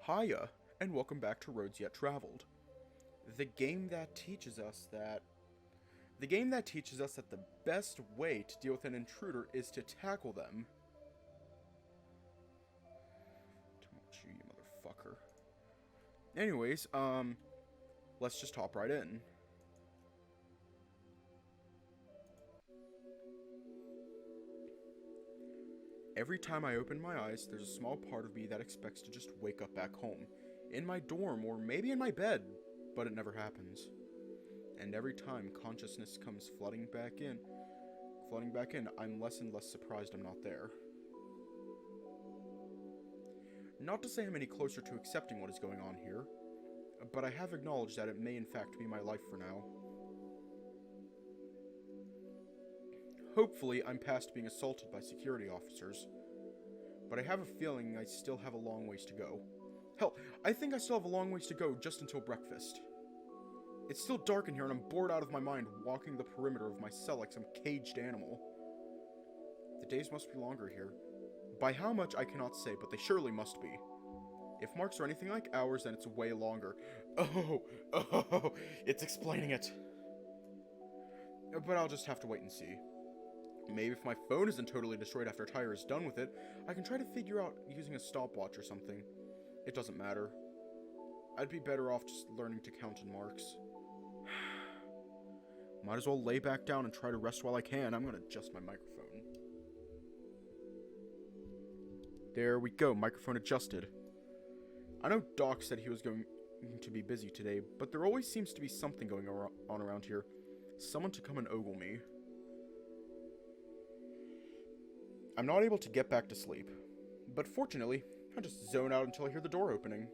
Hiya, and welcome back to Roads Yet Traveled. The game that teaches us that the best way to deal with an intruder is to tackle them. Don't you motherfucker. Anyways, let's just hop right in. Every time I open my eyes, there's a small part of me that expects to just wake up back home, in my dorm, or maybe in my bed, but it never happens. And every time consciousness comes flooding back in, I'm less and less surprised I'm not there. Not to say I'm any closer to accepting what is going on here, but I have acknowledged that it may in fact be my life for now. Hopefully, I'm past being assaulted by security officers. But I have a feeling I still have a long ways to go. Hell, I think I still have a long ways to go just until breakfast. It's still dark in here and I'm bored out of my mind walking the perimeter of my cell like some caged animal. The days must be longer here. By how much I cannot say, but they surely must be. If marks are anything like ours, then it's way longer. Oh, it's explaining it. But I'll just have to wait and see. Maybe if my phone isn't totally destroyed after Tyre is done with it, I can try to figure out using a stopwatch or something. It doesn't matter. I'd be better off just learning to count in marks. Might as well lay back down and try to rest while I can. I'm gonna adjust my microphone. There we go, microphone adjusted. I know Doc said he was going to be busy today, but there always seems to be something going on around here. Someone to come and ogle me. I'm not able to get back to sleep, but fortunately, I just zone out until I hear the door opening.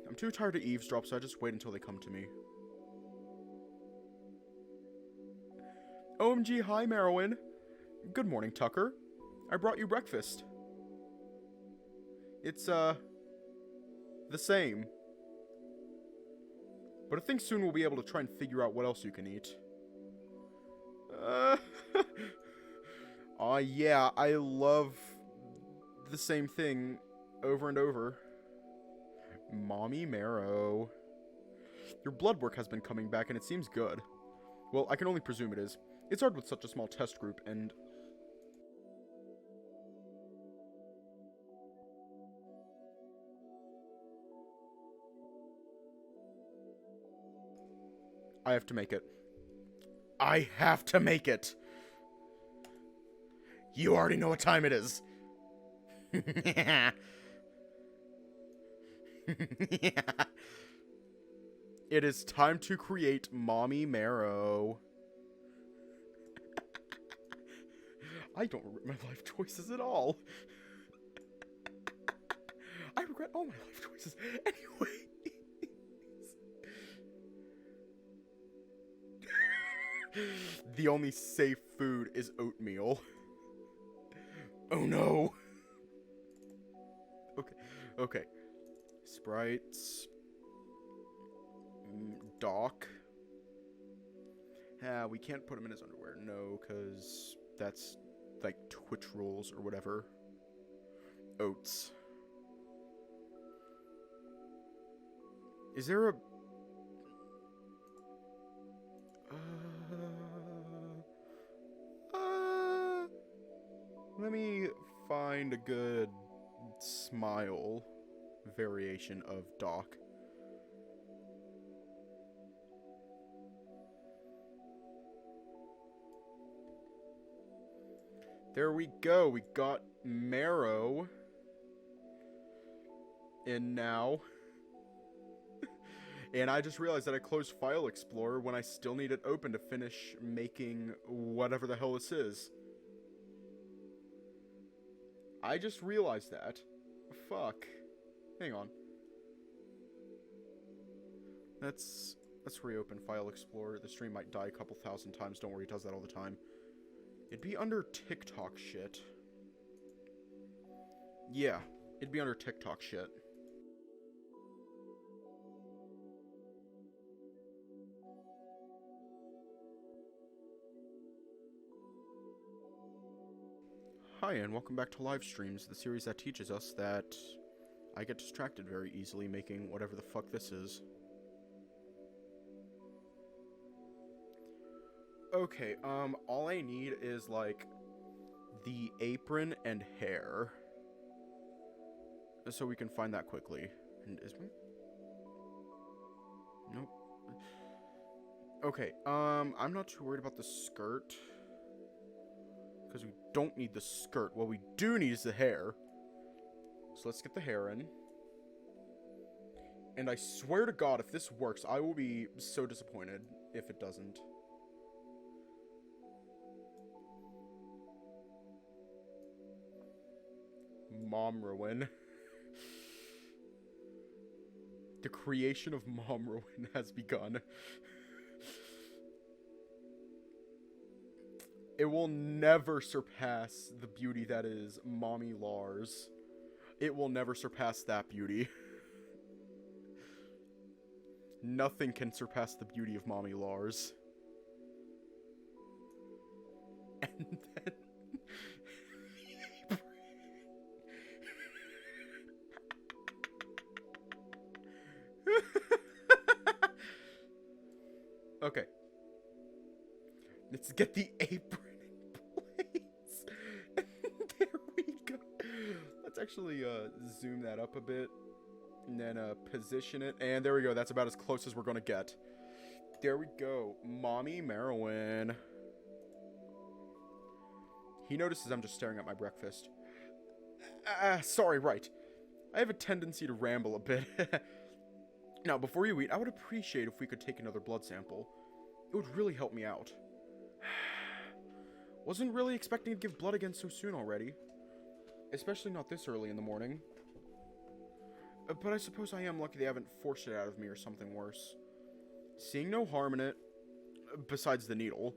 I'm too tired to eavesdrop, so I just wait until they come to me. OMG, hi Marrowyn. Good morning, Tucker. I brought you breakfast. It's, the same. But I think soon we'll be able to try and figure out what else you can eat. Yeah, I love the same thing over and over. Mommy Marrow. Your blood work has been coming back and it seems good. Well, I can only presume it is. It's hard with such a small test group and... I have to make it. I have to make it! You already know what time it is. Yeah. It is time to create Mommy Marrow. I don't regret my life choices at all. I regret all my life choices anyway. The only safe food is oatmeal. Oh no! Okay. Sprites. Doc. We can't put him in his underwear. No, because that's, like, Twitch rules or whatever. Oats. Is there a... Let me find a good smile variation of Doc. There we go. We got Marrow in now. And I just realized that I closed File Explorer when I still need it open to finish making whatever the hell this is. I just realized that. Fuck. Hang on. Let's reopen File Explorer. The stream might die a couple thousand times. Don't worry, it does that all the time. It'd be under TikTok shit. Yeah, it'd be under TikTok shit. Hi, and welcome back to Live Streams, the series that teaches us that I get distracted very easily making whatever the fuck this is. Okay, all I need is, like, the apron and hair. So we can find that quickly. And is... Nope. Okay, I'm not too worried about the skirt. Because we don't need the skirt. What we do need is the hair. So let's get the hair in. And I swear to God, if this works, I will be so disappointed if it doesn't. Marrowyn. The creation of Marrowyn has begun. It will never surpass the beauty that is Mommy Lars. It will never surpass that beauty. Nothing can surpass the beauty of Mommy Lars. And then... Okay. Let's get the apron in place. And there we go. Let's actually zoom that up a bit. And then position it. And there we go. That's about as close as we're going to get. There we go. Mommy Marrowyn. He notices I'm just staring at my breakfast. Sorry, right. I have a tendency to ramble a bit. Now, before you eat, I would appreciate if we could take another blood sample. It would really help me out. Wasn't really expecting to give blood again so soon already. Especially not this early in the morning. But I suppose I am lucky they haven't forced it out of me or something worse. Seeing no harm in it, besides the needle,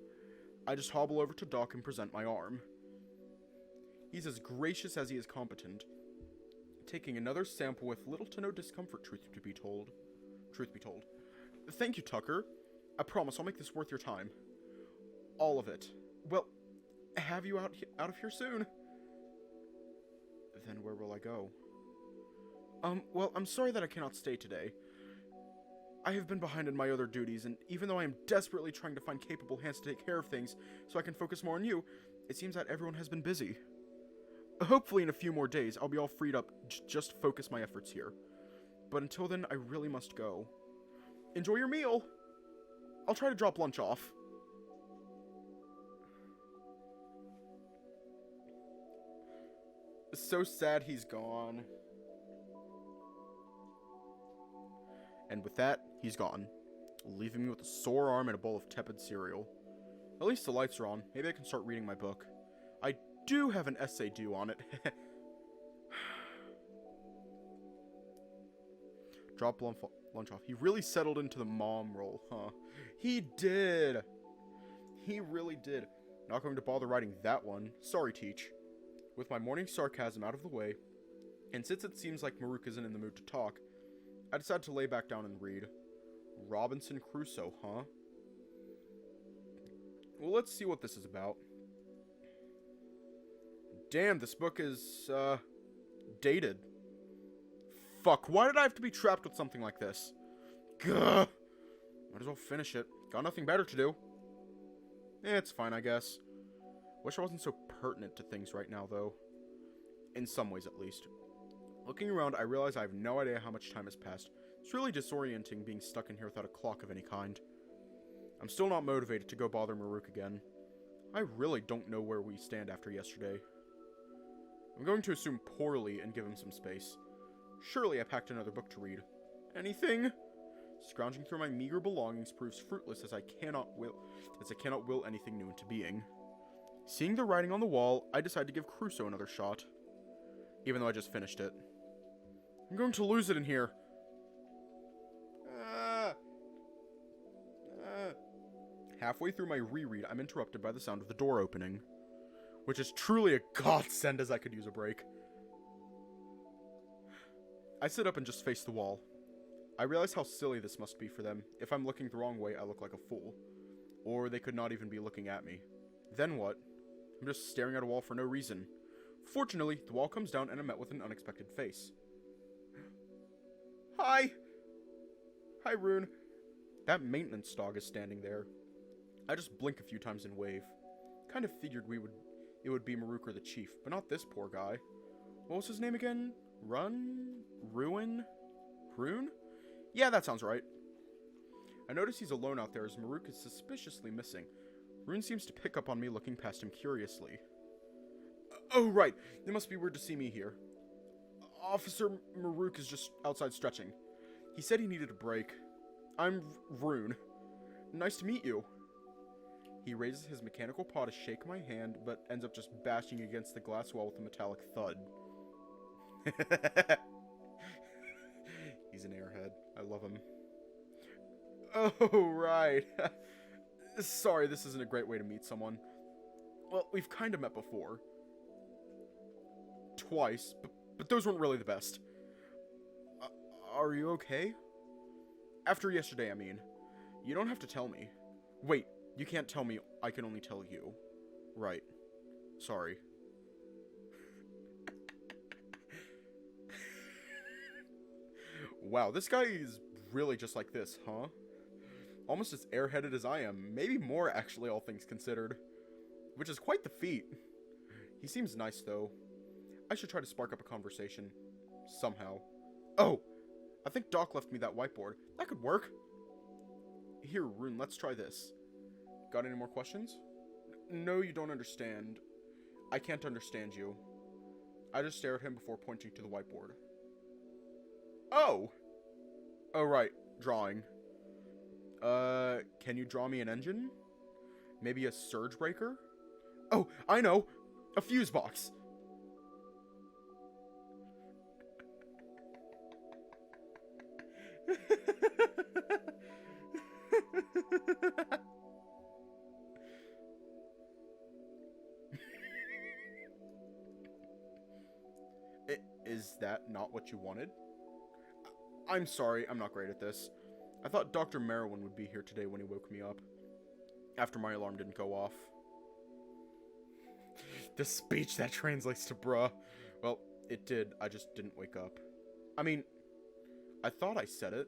I just hobble over to Doc and present my arm. He's as gracious as he is competent, taking another sample with little to no discomfort, truth be told. Thank you, Tucker. I promise I'll make this worth your time. All of it. Well, have you out of here soon. Then where will I go? Well, I'm sorry that I cannot stay today. I have been behind in my other duties, and even though I am desperately trying to find capable hands to take care of things so I can focus more on you, it seems that everyone has been busy. Hopefully in a few more days, I'll be all freed up just focus my efforts here. But until then, I really must go. Enjoy your meal! I'll try to drop lunch off. So sad he's gone. And with that, he's gone, leaving me with a sore arm and a bowl of tepid cereal. At least the lights are on. Maybe I can start reading my book. I do have an essay due on it. Drop lunch off. He really settled into the mom role, huh? He did! He really did. Not going to bother writing that one. Sorry, Teach. With my morning sarcasm out of the way, and since it seems like Maruk isn't in the mood to talk, I decided to lay back down and read. Robinson Crusoe, huh? Well, let's see what this is about. Damn, this book is, dated. Fuck, why did I have to be trapped with something like this? Gah! Might as well finish it. Got nothing better to do. It's fine, I guess. Wish I wasn't so pertinent to things right now, though. In some ways, at least. Looking around, I realize I have no idea how much time has passed. It's really disorienting being stuck in here without a clock of any kind. I'm still not motivated to go bother Maruk again. I really don't know where we stand after yesterday. I'm going to assume poorly and give him some space. Surely I packed another book to read. Anything? Scrounging through my meager belongings proves fruitless as I cannot will anything new into being. Seeing the writing on the wall, I decide to give Crusoe another shot. Even though I just finished it. I'm going to lose it in here. Halfway through my reread, I'm interrupted by the sound of the door opening. Which is truly a godsend as I could use a break. I sit up and just face the wall. I realize how silly this must be for them. If I'm looking the wrong way, I look like a fool. Or they could not even be looking at me. Then what? I'm just staring at a wall for no reason. Fortunately, the wall comes down and I'm met with an unexpected face. Hi! Hi, Rune. That maintenance dog is standing there. I just blink a few times and wave. Kind of figured it would be Maruk or the chief, but not this poor guy. What was his name again? Ruin? Rune? Yeah, that sounds right. I notice he's alone out there as Maruk is suspiciously missing. Rune seems to pick up on me looking past him curiously. Oh, right. It must be weird to see me here. Officer Maruk is just outside stretching. He said he needed a break. I'm Rune. Nice to meet you. He raises his mechanical paw to shake my hand, but ends up just bashing against the glass wall with a metallic thud. He's an airhead. I love him. Oh, right. Sorry, this isn't a great way to meet someone. Well, we've kind of met before. Twice, but those weren't really the best. Are you okay? After yesterday, I mean. You don't have to tell me. Wait, you can't tell me, I can only tell you. Right. Sorry. Wow, this guy is really just like this, huh? Almost as airheaded as I am. Maybe more, actually, all things considered. Which is quite the feat. He seems nice, though. I should try to spark up a conversation. Somehow. Oh! I think Doc left me that whiteboard. That could work. Here, Rune, let's try this. Got any more questions? No, you don't understand. I can't understand you. I just stare at him before pointing to the whiteboard. Oh! Oh, right. Drawing. Can you draw me an engine? Maybe a surge breaker? Oh, I know! A fuse box! Is that not what you wanted? I'm sorry, I'm not great at this. I thought Dr. Marrowyn would be here today when he woke me up. After my alarm didn't go off. The speech that translates to bruh. Well, it did, I just didn't wake up. I mean, I thought I said it.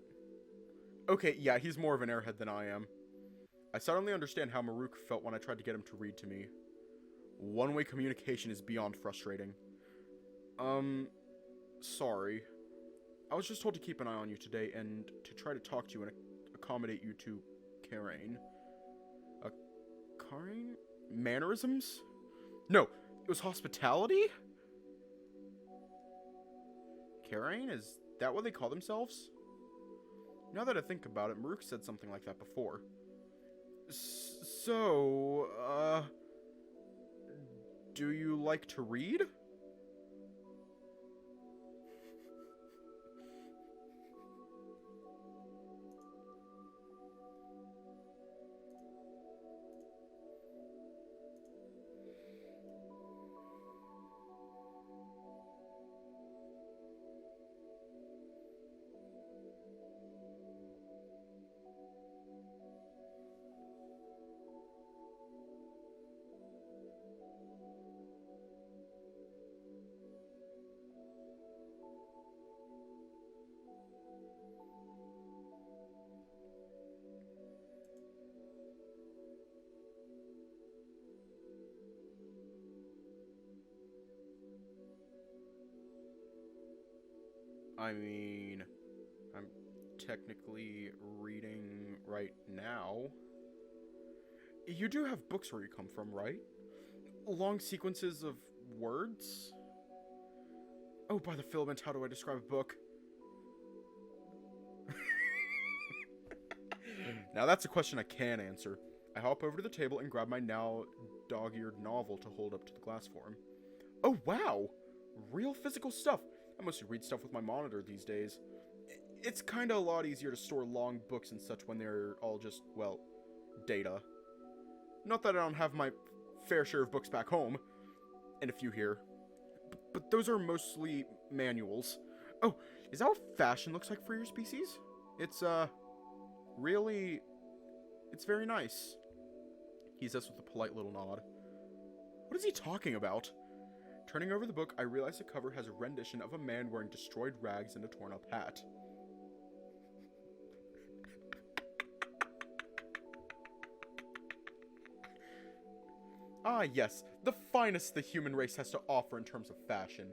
Okay, yeah, he's more of an airhead than I am. I suddenly understand how Maruk felt when I tried to get him to read to me. One-way communication is beyond frustrating. Sorry. I was just told to keep an eye on you today and to try to talk to you and accommodate you to Karain. Karain? Mannerisms? No, it was hospitality? Karain? Is that what they call themselves? Now that I think about it, Maruk said something like that before. So, do you like to read? I mean, I'm technically reading right now. You do have books where you come from, right? Long sequences of words? Oh, by the filament, how do I describe a book? Now that's a question I can answer. I hop over to the table and grab my now dog-eared novel to hold up to the glass for him. Oh, wow! Real physical stuff. I mostly read stuff with my monitor these days. It's kinda a lot easier to store long books and such when they're all just, well, data. Not that I don't have my fair share of books back home, and a few here. But those are mostly manuals. Oh, is that what fashion looks like for your species? It's, really... It's very nice. He says with a polite little nod. What is he talking about? Turning over the book, I realize the cover has a rendition of a man wearing destroyed rags and a torn-up hat. Ah, yes, the finest the human race has to offer in terms of fashion.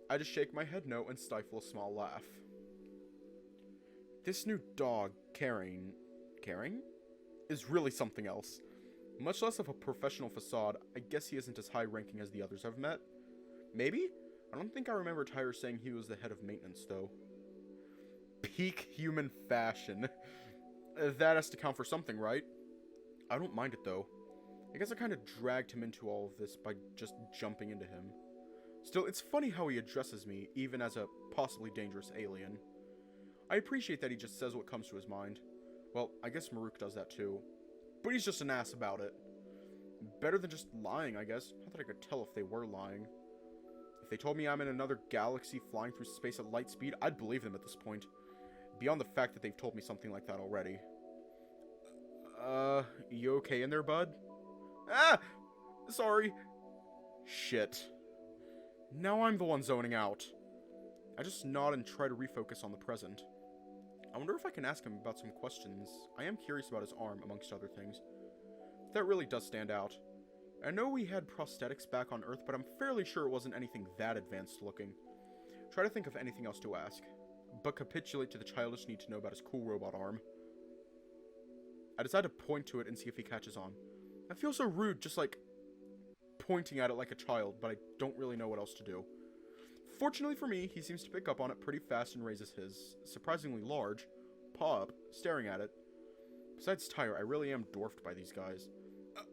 I just shake my head no and stifle a small laugh. This new dog, Caring, is really something else. Much less of a professional facade, I guess he isn't as high-ranking as the others I've met. Maybe? I don't think I remember Tyler saying he was the head of maintenance, though. Peak human fashion. That has to count for something, right? I don't mind it, though. I guess I kind of dragged him into all of this by just jumping into him. Still, it's funny how he addresses me, even as a possibly dangerous alien. I appreciate that he just says what comes to his mind. Well, I guess Maruk does that too. But he's just an ass about it. Better than just lying, I guess. Not that I could tell if they were lying. If they told me I'm in another galaxy flying through space at light speed, I'd believe them at this point. Beyond the fact that they've told me something like that already. You okay in there, bud? Ah! Sorry. Shit. Now I'm the one zoning out. I just nod and try to refocus on the present. I wonder if I can ask him about some questions. I am curious about his arm, amongst other things. That really does stand out. I know we had prosthetics back on Earth, but I'm fairly sure it wasn't anything that advanced looking. Try to think of anything else to ask, but capitulate to the childish need to know about his cool robot arm. I decide to point to it and see if he catches on. I feel so rude just like pointing at it like a child, but I don't really know what else to do. Fortunately for me, he seems to pick up on it pretty fast and raises his surprisingly large paw up, staring at it. Besides Tyre, I really am dwarfed by these guys.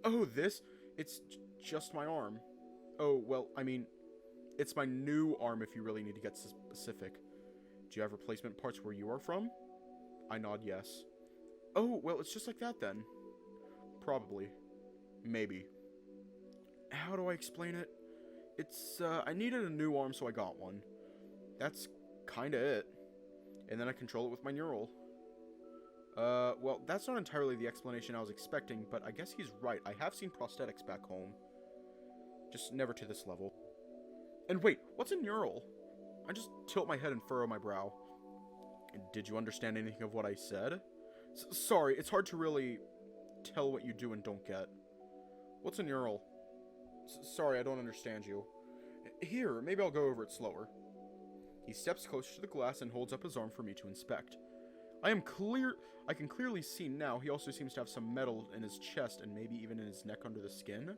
Oh, this? It's just my arm. Oh, well, I mean, it's my new arm if you really need to get specific. Do you have replacement parts where you are from? I nod yes. Oh, well, it's just like that then. Probably. Maybe. How do I explain it? It's, I needed a new arm, so I got one. That's kinda it. And then I control it with my neural. Well, that's not entirely the explanation I was expecting, but I guess he's right. I have seen prosthetics back home. Just never to this level. And wait, what's a neural? I just tilt my head and furrow my brow. Did you understand anything of what I said? Sorry, it's hard to really tell what you do and don't get. What's a neural? Sorry, I don't understand you. Here, maybe I'll go over it slower. He steps closer to the glass and holds up his arm for me to inspect. I can clearly see now he also seems to have some metal in his chest and maybe even in his neck under the skin.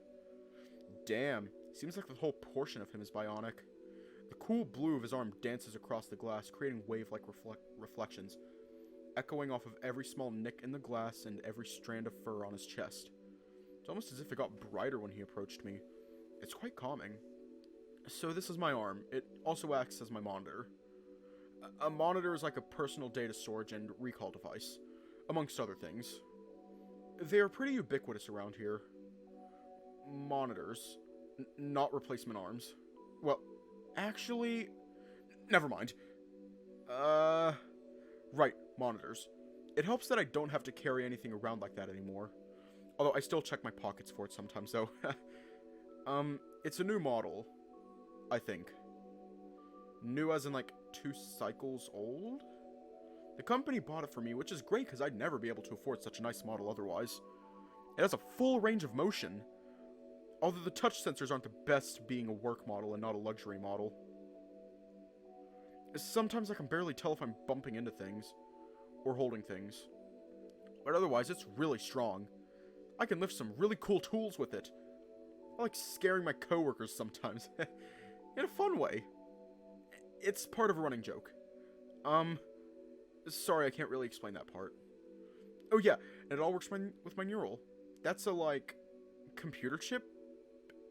Damn, seems like the whole portion of him is bionic. The cool blue of his arm dances across the glass, creating wave-like reflections, echoing off of every small nick in the glass and every strand of fur on his chest. It's almost as if it got brighter when he approached me. It's quite calming. So this is my arm. It also acts as my monitor. A monitor is like a personal data storage and recall device, amongst other things. They are pretty ubiquitous around here. Monitors, not replacement arms. Well, actually, never mind. Right, monitors. It helps that I don't have to carry anything around like that anymore. Although I still check my pockets for it sometimes, though. It's a new model, I think. New as in, like, 2 cycles old? The company bought it for me, which is great because I'd never be able to afford such a nice model otherwise. It has a full range of motion. Although the touch sensors aren't the best being a work model and not a luxury model. Sometimes I can barely tell if I'm bumping into things. Or holding things. But otherwise, it's really strong. I can lift some really cool tools with it. I like scaring my coworkers sometimes. In a fun way. It's part of a running joke. Sorry, I can't really explain that part. Oh yeah, and it all works with my neural. That's a, like, computer chip?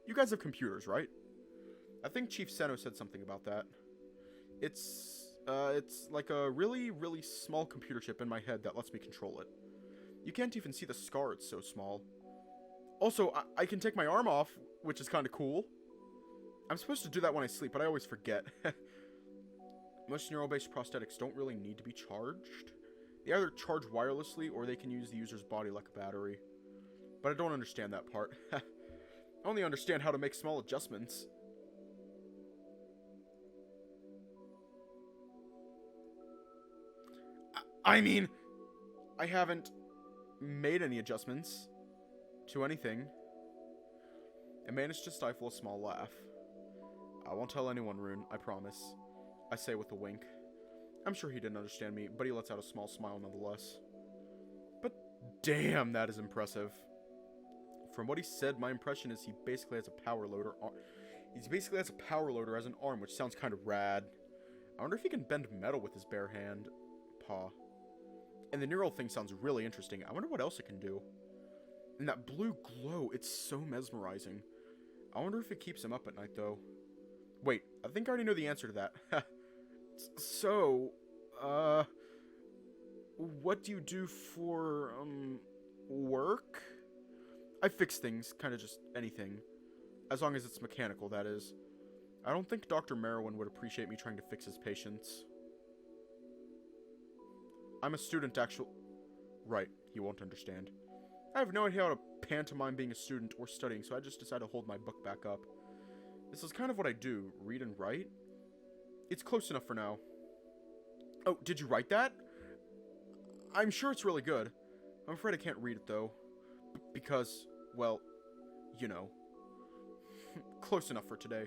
You guys have computers, right? I think Chief Seno said something about that. It's like a really, really small computer chip in my head that lets me control it. You can't even see the scar, it's so small. Also, I can take my arm off, which is kind of cool. I'm supposed to do that when I sleep, but I always forget. Most neural-based prosthetics don't really need to be charged. They either charge wirelessly, or they can use the user's body like a battery. But I don't understand that part. I only understand how to make small adjustments. I mean, I haven't made any adjustments to anything. I managed to stifle a small laugh. I won't tell anyone, Rune, I promise. I say with a wink. I'm sure he didn't understand me, but he lets out a small smile nonetheless. But damn, that is impressive. From what he said, my impression is he basically has a power loader. He basically has a power loader as an arm, which sounds kind of rad. I wonder if he can bend metal with his bare hand. Paw. And the neural thing sounds really interesting. I wonder what else it can do. And that blue glow, it's so mesmerizing. I wonder if it keeps him up at night, though. Wait, I think I already know the answer to that. So, what do you do for, work? I fix things, kind of just anything. As long as it's mechanical, that is. I don't think Dr. Marrowyn would appreciate me trying to fix his patients. I'm a student, Right, he won't understand. I have no idea how to pantomime being a student or studying, so I just decided to hold my book back up. This is kind of what I do, read and write. It's close enough for now. Oh, did you write that? I'm sure it's really good. I'm afraid I can't read it, though. Because, well, you know. Close enough for today.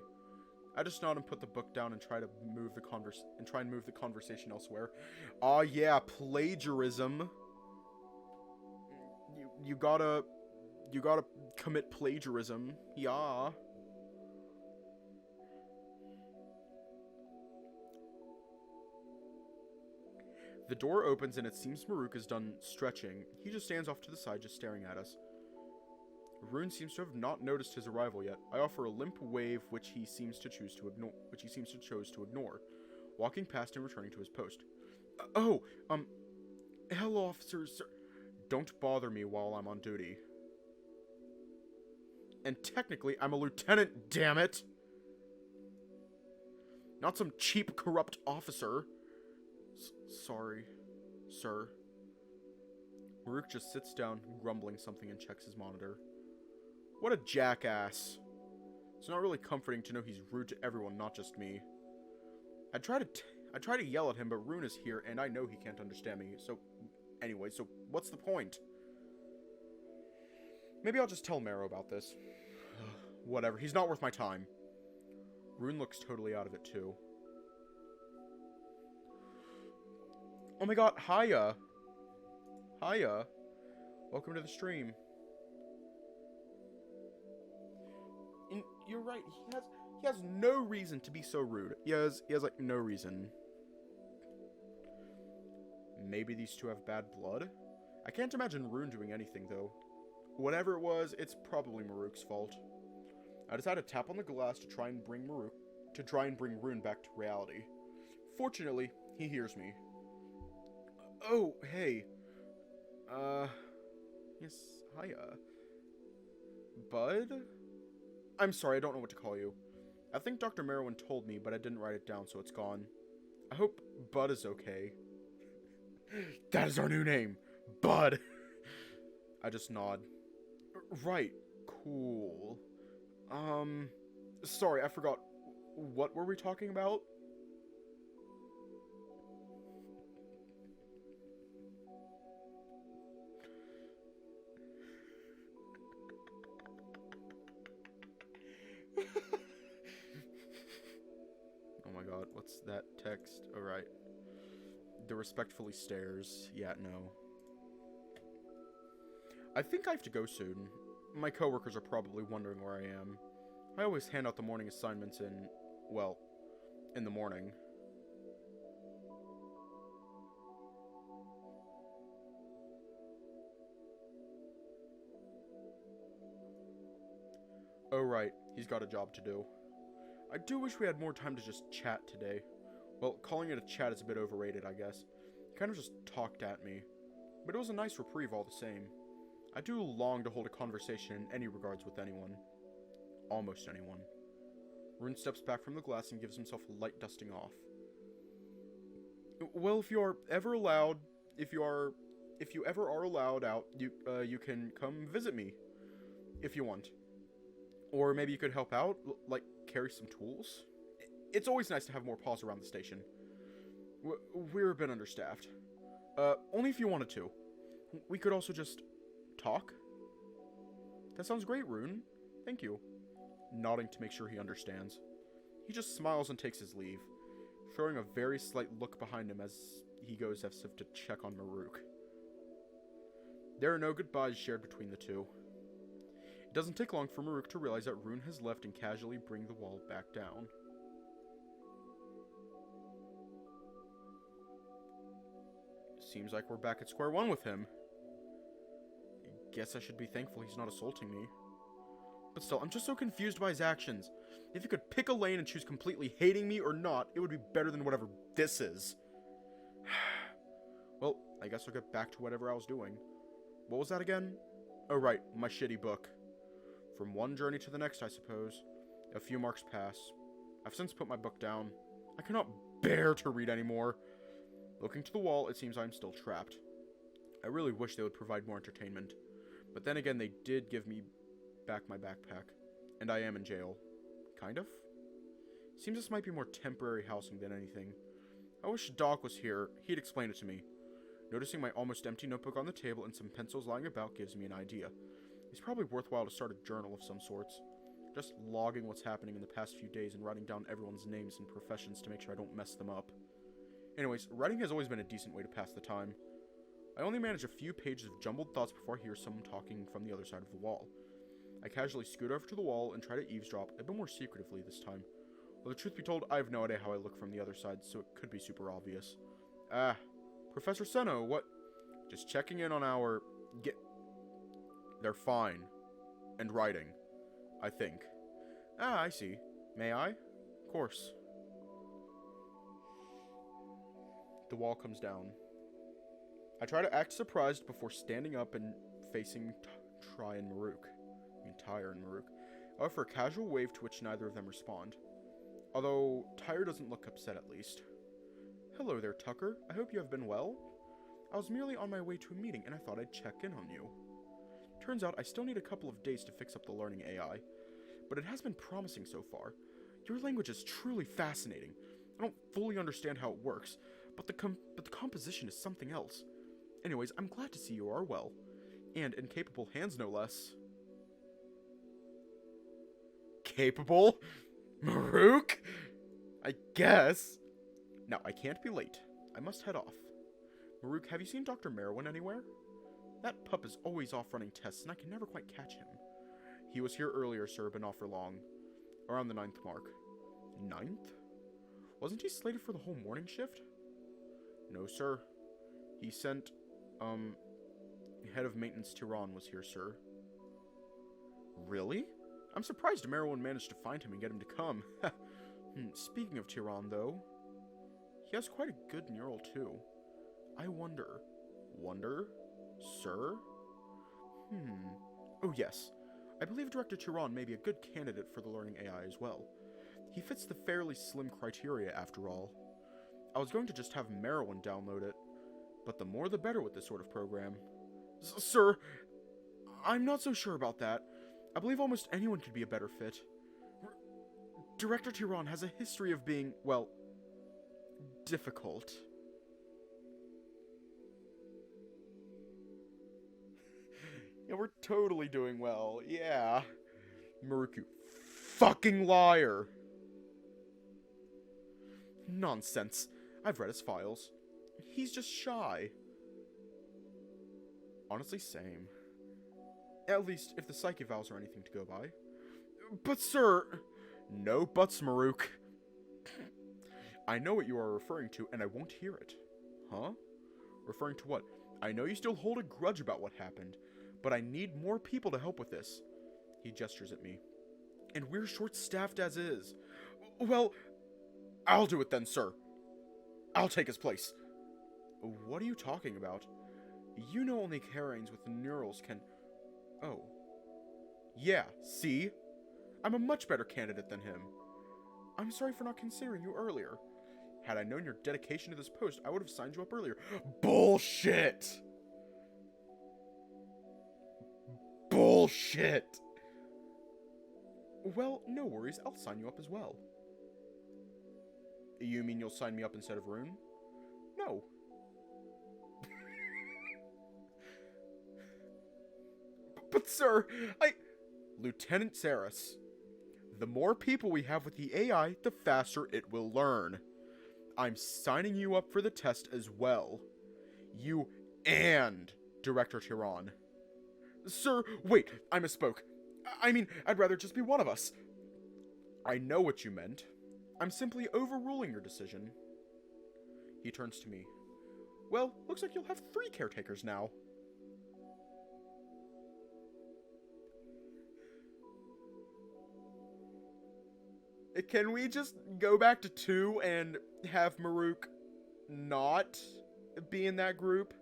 I just nod and put the book down and try to move the conversation elsewhere. Aw, yeah, plagiarism. You gotta commit plagiarism. Yeah. The door opens and it seems Maruk is done stretching. He just stands off to the side, just staring at us. Rune seems to have not noticed his arrival yet. I offer a limp wave, which he seems to choose to ignore, walking past and returning to his post. Hello, officers, sir. Don't bother me while I'm on duty. And technically, I'm a lieutenant, damn it! Not some cheap, corrupt officer. Sorry, sir. Maruk just sits down, grumbling something, and checks his monitor. What a jackass. It's not really comforting to know he's rude to everyone, not just me. I try to yell at him, but Rune is here, and I know he can't understand me, so... Anyway, so what's the point? Maybe I'll just tell Marrow about this. Whatever, he's not worth my time. Rune looks totally out of it, too. Oh my god, hiya! Hiya. Welcome to the stream. And you're right, he has no reason to be so rude. He has like no reason. Maybe these two have bad blood? I can't imagine Rune doing anything, though. Whatever it was, it's probably Maruk's fault. I decided to tap on the glass to try and bring Rune back to reality. Fortunately, he hears me. Oh, hey. Yes, hiya. Bud? I'm sorry, I don't know what to call you. I think Dr. Marrowyn told me, but I didn't write it down, so it's gone. I hope Bud is okay. That is our new name, Bud. I just nod. Right, cool. Sorry, I forgot. What were we talking about? Oh my god, what's that text? Alright. The respectfully stares. Yeah, no. I think I have to go soon. My coworkers are probably wondering where I am. I always hand out the morning assignments in the morning. Oh right, he's got a job to do. I do wish we had more time to just chat today. Well, calling it a chat is a bit overrated, I guess. He kind of just talked at me. But it was a nice reprieve all the same. I do long to hold a conversation in any regards with anyone. Almost anyone. Rune steps back from the glass and gives himself a light dusting off. Well, if you ever are allowed out, you can come visit me. If you want. Or maybe you could help out, like carry some tools? It's always nice to have more paws around the station. We're a bit understaffed. Only if you wanted to. We could also just talk. That sounds great, Rune. Thank you. nodding to make sure he understands. He just smiles and takes his leave, throwing a very slight look behind him as he goes as if to check on Marrowyn. There are no goodbyes shared between the two. It doesn't take long for Marrowyn to realize that Rune has left and casually bring the wall back down. Seems like we're back at square one with him. Guess I should be thankful he's not assaulting me. But still, I'm just so confused by his actions. If you could pick a lane and choose completely hating me or not, it would be better than whatever this is. Well, I guess I'll get back to whatever I was doing. What was that again? Oh right, my shitty book. From one journey to the next, I suppose. A few marks pass. I've since put my book down. I cannot bear to read anymore. Looking to the wall, it seems I'm still trapped. I really wish they would provide more entertainment. But then again, they did give me back my backpack. And I am in jail. Kind of? Seems this might be more temporary housing than anything. I wish Doc was here. He'd explain it to me. Noticing my almost empty notebook on the table and some pencils lying about gives me an idea. It's probably worthwhile to start a journal of some sorts. Just logging what's happening in the past few days and writing down everyone's names and professions to make sure I don't mess them up. Anyways, writing has always been a decent way to pass the time. I only manage a few pages of jumbled thoughts before I hear someone talking from the other side of the wall. I casually scoot over to the wall and try to eavesdrop, a bit more secretively this time. Well, the truth be told, I have no idea how I look from the other side, so it could be super obvious. Professor Seno, what? Just checking in on our... They're fine. And writing. I think. I see. May I? Of course. The wall comes down. I try to act surprised before standing up and facing Ty and Marrowyn. I offer a casual wave to which neither of them respond. Although, Tyre doesn't look upset at least. Hello there, Tucker. I hope you have been well. I was merely on my way to a meeting and I thought I'd check in on you. Turns out I still need a couple of days to fix up the learning AI, but it has been promising so far. Your language is truly fascinating. I don't fully understand how it works, but the composition is something else. Anyways, I'm glad to see you are well. And in capable hands, no less. Capable? Marrowyn? I guess. Now, I can't be late. I must head off. Marrowyn, have you seen Dr. Marrowyn anywhere? That pup is always off running tests, and I can never quite catch him. He was here earlier, sir, but not for long. Around the 9th mark. 9th? Wasn't he slated for the whole morning shift? No, sir. He sent, head of maintenance Tyron was here, sir. Really? I'm surprised Marrowyn managed to find him and get him to come. Speaking of Tyron, though, he has quite a good neural, too. I wonder... Sir? Oh, yes. I believe Director Tyron may be a good candidate for the learning AI as well. He fits the fairly slim criteria, after all. I was going to just have Marrowyn download it, but the more the better with this sort of program. Sir, I'm not so sure about that. I believe almost anyone could be a better fit. Director Tyron has a history of being, well, difficult. Yeah, we're totally doing well. Yeah. Marrowyn, fucking liar. Nonsense. I've read his files. He's just shy. Honestly, same. At least, if the psyche evals are anything to go by. But, sir... No buts, Marrowyn. I know what you are referring to, and I won't hear it. Huh? Referring to what? I know you still hold a grudge about what happened, but I need more people to help with this. He gestures at me. And we're short-staffed as is. Well, I'll do it then, sir. I'll take his place. What are you talking about? You know only Karanes with neurals can... Oh. Yeah, see? I'm a much better candidate than him. I'm sorry for not considering you earlier. Had I known your dedication to this post, I would have signed you up earlier. Bullshit! Bullshit! Well, no worries. I'll sign you up as well. You mean you'll sign me up instead of Rune? No. But sir, Lieutenant Saris. The more people we have with the AI, the faster it will learn. I'm signing you up for the test as well. You and Director Tyron. Sir, wait, I misspoke. I mean, I'd rather just be one of us. I know what you meant. I'm simply overruling your decision. He turns to me. Well, looks like you'll have 3 caretakers now. Can we just go back to 2 and have Maruk not be in that group?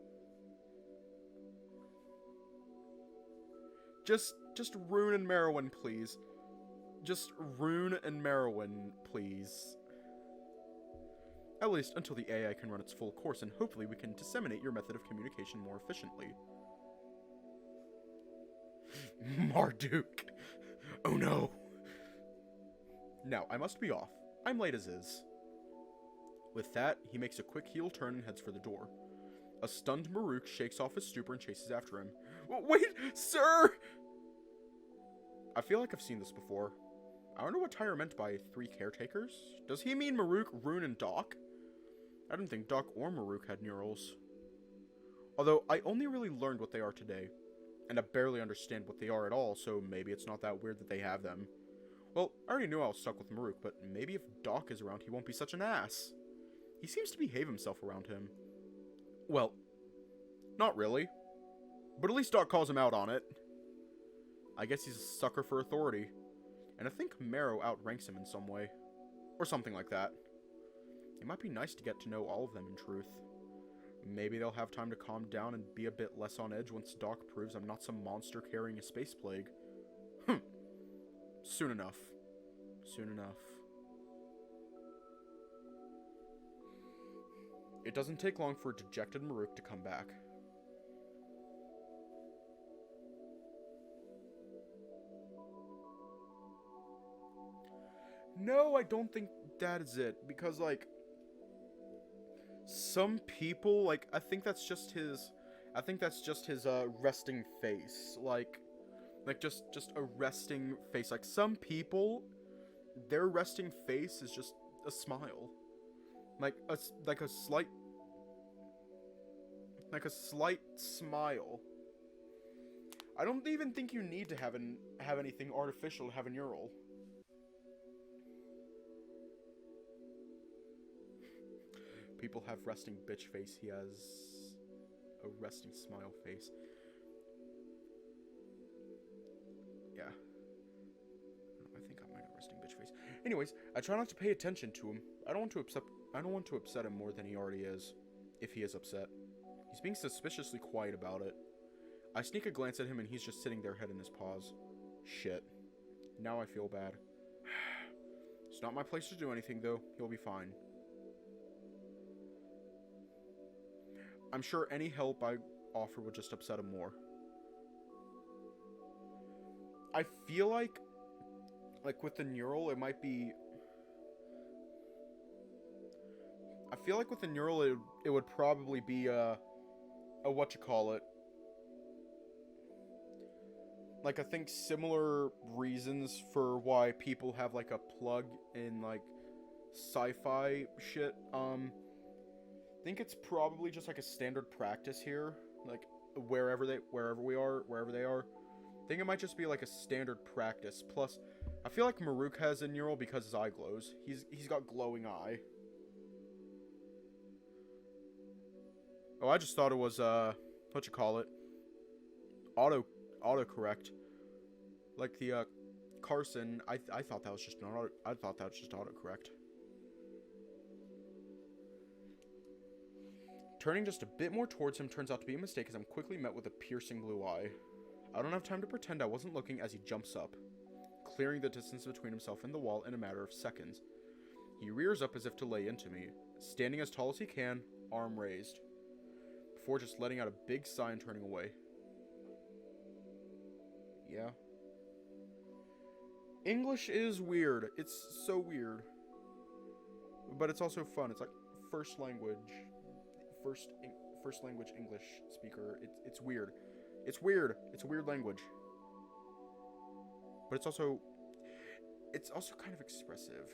Just Rune and Marrowyn, please. Just Rune and Marrowyn, please. At least until the AI can run its full course, and hopefully we can disseminate your method of communication more efficiently. Marduk. Oh no. Now, I must be off. I'm late as is. With that, he makes a quick heel turn and heads for the door. A stunned Maruk shakes off his stupor and chases after him. Wait, sir! I feel like I've seen this before. I wonder what Tyre meant by 3 caretakers. Does he mean Maruk, Rune, and Doc? I didn't think Doc or Maruk had neurals. Although, I only really learned what they are today. And I barely understand what they are at all, so maybe it's not that weird that they have them. Well, I already knew I was stuck with Maruk, but maybe if Doc is around, he won't be such an ass. He seems to behave himself around him. Well, not really. But at least Doc calls him out on it. I guess he's a sucker for authority. And I think Marrow outranks him in some way. Or something like that. It might be nice to get to know all of them in truth. Maybe they'll have time to calm down and be a bit less on edge once Doc proves I'm not some monster carrying a space plague. Soon enough. Soon enough. It doesn't take long for a dejected Maruk to come back. No, I don't think that is it. Because, like, some people, like, I think that's just his resting face. Like just a resting face. Like, some people, their resting face is just a smile. Like a slight smile. I don't even think you need to have anything artificial to have a neural. People have resting bitch face. He has a resting smile face. Yeah. I think I might have resting bitch face. Anyways, I try not to pay attention to him. I don't want to upset him more than he already is, if he is upset. He's being suspiciously quiet about it. I sneak a glance at him and he's just sitting there, head in his paws. Shit. Now I feel bad. It's not my place to do anything, though. He'll be fine. I'm sure any help I offer would just upset him more. I feel like with the neural, it might be... I feel like with the neural, it would probably be a whatchamacallit. Like, I think similar reasons for why people have, like, a plug in, like, sci-fi shit. I think it's probably just, like, a standard practice here. Like, wherever they are. I think it might just be, like, a standard practice. Plus, I feel like Maruk has a neural because his eye glows. He's got glowing eye. Oh, I just thought it was, whatchamacallit, autocorrect. Like the, Carson, I thought that was just an autocorrect. Turning just a bit more towards him turns out to be a mistake as I'm quickly met with a piercing blue eye. I don't have time to pretend I wasn't looking as he jumps up, clearing the distance between himself and the wall in a matter of seconds. He rears up as if to lay into me, standing as tall as he can, arm raised, before just letting out a big sigh and turning away. Yeah. English is weird. It's so weird. But it's also fun. It's like first language English speaker. It's weird. It's weird. It's a weird language. But it's also... it's also kind of expressive.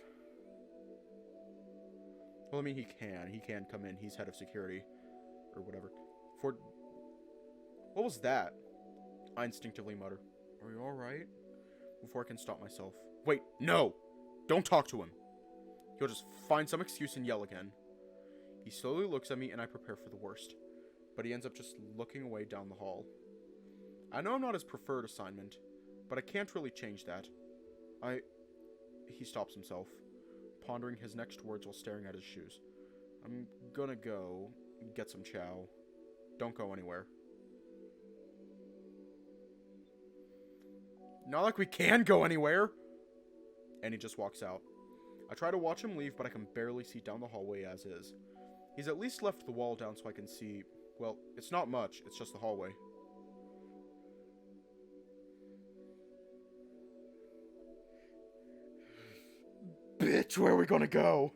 Well, I mean, he can come in. He's head of security. Or whatever. What was that? I instinctively mutter. Are you alright? Before I can stop myself. Wait, no! Don't talk to him! He'll just find some excuse and yell again. He slowly looks at me and I prepare for the worst. But he ends up just looking away down the hall. I know I'm not his preferred assignment, but I can't really change that. He stops himself, pondering his next words while staring at his shoes. I'm gonna go get some chow. Don't go anywhere. Not like we can go anywhere! And he just walks out. I try to watch him leave, but I can barely see down the hallway as is. He's at least left the wall down so I can see... Well, it's not much, it's just the hallway. Bitch, where are we gonna go?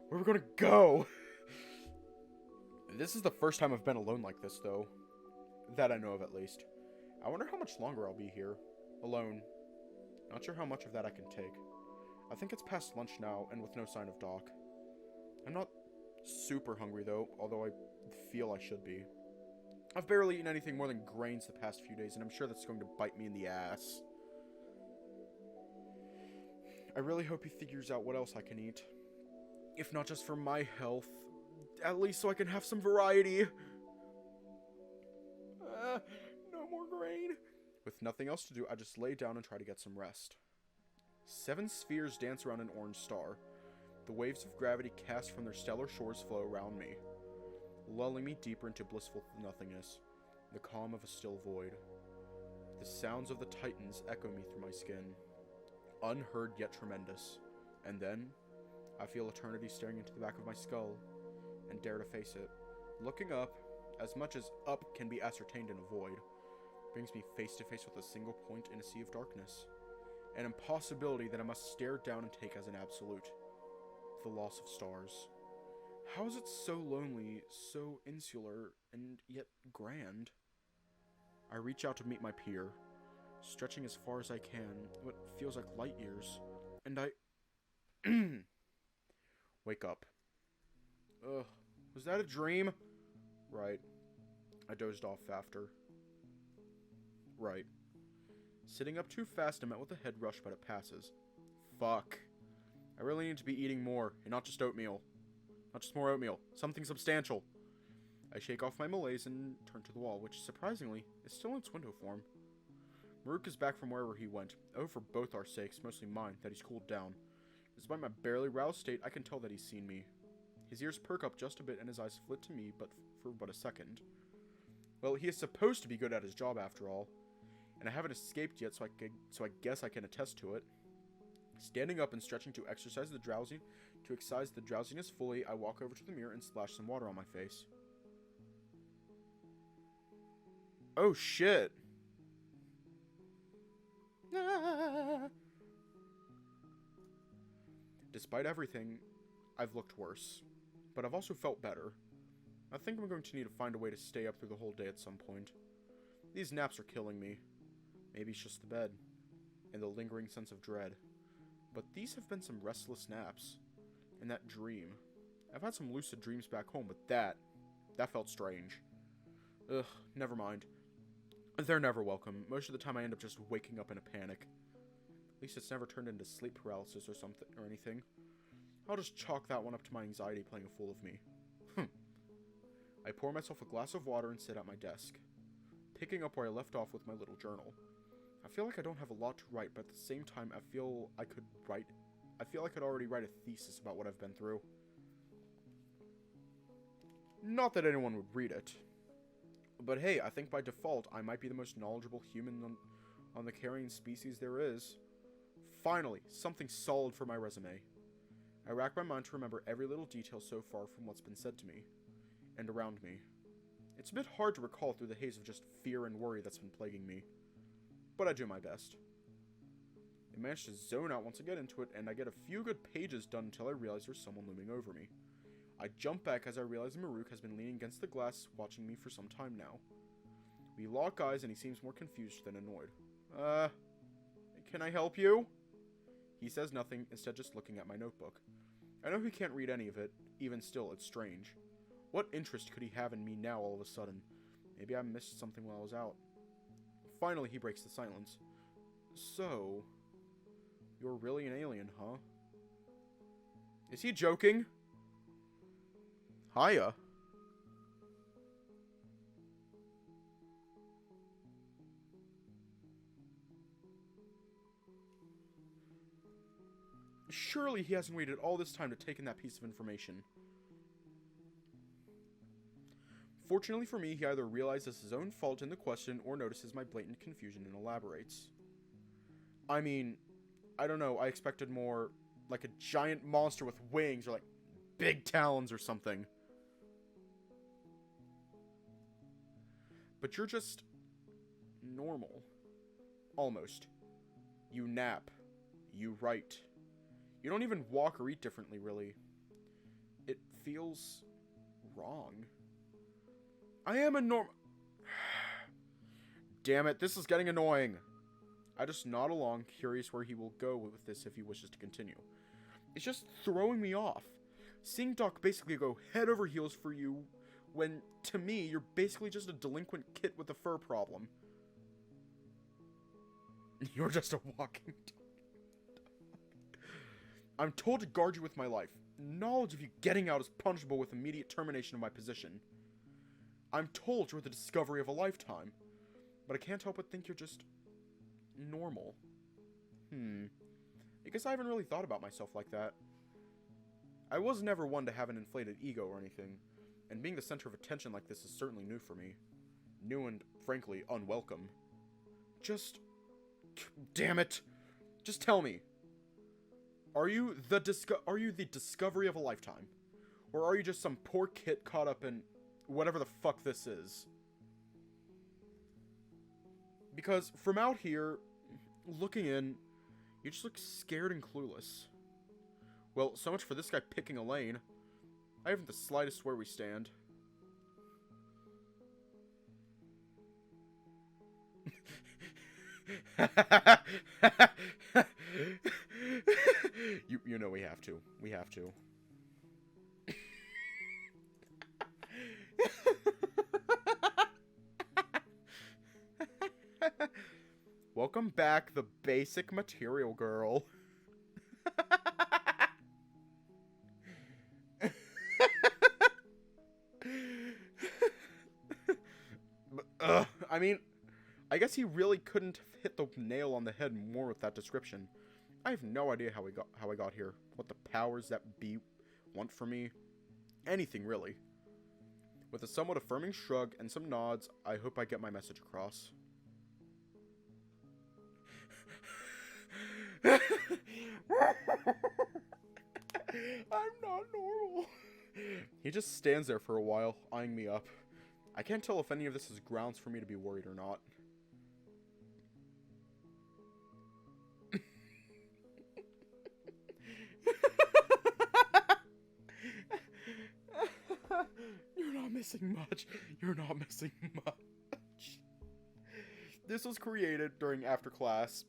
Where are we gonna go? This is the first time I've been alone like this, though. That I know of, at least. I wonder how much longer I'll be here. Alone. Not sure how much of that I can take. I think it's past lunch now, and with no sign of Doc. I'm not super hungry, though, although I feel I should be. I've barely eaten anything more than grains the past few days, and I'm sure that's going to bite me in the ass. I really hope he figures out what else I can eat. If not just for my health, at least so I can have some variety. No more grain. With nothing else to do, I just lay down and try to get some rest. 7 spheres dance around an orange star. The waves of gravity cast from their stellar shores flow around me, lulling me deeper into blissful nothingness, the calm of a still void. The sounds of the Titans echo me through my skin, unheard yet tremendous. And then, I feel eternity staring into the back of my skull, and dare to face it. Looking up, as much as up can be ascertained in a void, brings me face to face with a single point in a sea of darkness. An impossibility that I must stare down and take as an absolute. The loss of stars. How is it so lonely, so insular, and yet grand? I reach out to meet my peer, stretching as far as I can, what feels like light years, and I wake up. Ugh, was that a dream? Right. I dozed off after. Right. Sitting up too fast, I met with a head rush, but it passes. Fuck. I really need to be eating more, and not just oatmeal. Not just more oatmeal. Something substantial. I shake off my malaise and turn to the wall, which, surprisingly, is still in its window form. Marrowyn is back from wherever he went. Oh, for both our sakes, mostly mine, that he's cooled down. Despite my barely roused state, I can tell that he's seen me. His ears perk up just a bit and his eyes flit to me, but for but a second. Well, he is supposed to be good at his job after all. And I haven't escaped yet, so I guess I can attest to it. Standing up and stretching to exercise the drowsiness fully, I walk over to the mirror and splash some water on my face. Oh shit! Ah. Despite everything, I've looked worse. But I've also felt better. I think I'm going to need to find a way to stay up through the whole day at some point. These naps are killing me. Maybe it's just the bed, and the lingering sense of dread. But these have been some restless naps. And that dream. I've had some lucid dreams back home, but that felt strange. Ugh, never mind. They're never welcome. Most of the time I end up just waking up in a panic. At least it's never turned into sleep paralysis or something or anything. I'll just chalk that one up to my anxiety playing a fool of me. I pour myself a glass of water and sit at my desk, picking up where I left off with my little journal. I feel like I don't have a lot to write, but at the same time I feel I could already write a thesis about what I've been through. Not that anyone would read it. But hey, I think by default I might be the most knowledgeable human on the carrion species there is. Finally, something solid for my resume. I rack my mind to remember every little detail so far from what's been said to me, and around me. It's a bit hard to recall through the haze of just fear and worry that's been plaguing me, but I do my best. I manage to zone out once I get into it, and I get a few good pages done until I realize there's someone looming over me. I jump back as I realize Marrowyn has been leaning against the glass, watching me for some time now. We lock eyes, and he seems more confused than annoyed. Can I help you? He says nothing, instead just looking at my notebook. I know he can't read any of it. Even still, it's strange. What interest could he have in me now all of a sudden? Maybe I missed something while I was out. Finally, he breaks the silence. So, you're really an alien, huh? Is he joking? Hiya. Surely he hasn't waited all this time to take in that piece of information. Fortunately for me, he either realizes his own fault in the question or notices my blatant confusion and elaborates. I mean, I don't know, I expected more like a giant monster with wings or like big talons or something. But you're just normal. Almost. You nap. You write. You don't even walk or eat differently, really. It feels wrong. I am a Damn it, this is getting annoying. I just nod along, curious where he will go with this if he wishes to continue. It's just throwing me off. Seeing Doc basically go head over heels for you, when, to me, you're basically just a delinquent kid with a fur problem. You're just a walking dog. I'm told to guard you with my life. Knowledge of you getting out is punishable with immediate termination of my position. I'm told you're the discovery of a lifetime. But I can't help but think you're just normal. I guess I haven't really thought about myself like that. I was never one to have an inflated ego or anything, and being the center of attention like this is certainly new for me. New and, frankly, unwelcome. Just... damn it! Just tell me. Are you the discovery of a lifetime? Or are you just some poor kid caught up in whatever the fuck this is? Because from out here, looking in, you just look scared and clueless. Well, so much for this guy picking a lane. I haven't the slightest where we stand. You know we have to. We have to. Welcome back, the basic material girl. I mean, I guess he really couldn't have hit the nail on the head more with that description. I have no idea how I got here. What the powers that be want from me. Anything, really. With a somewhat affirming shrug and some nods, I hope I get my message across. I'm not normal. He just stands there for a while, eyeing me up. I can't tell if any of this is grounds for me to be worried or not. You're not missing much. You're not missing much. This was created during After Class.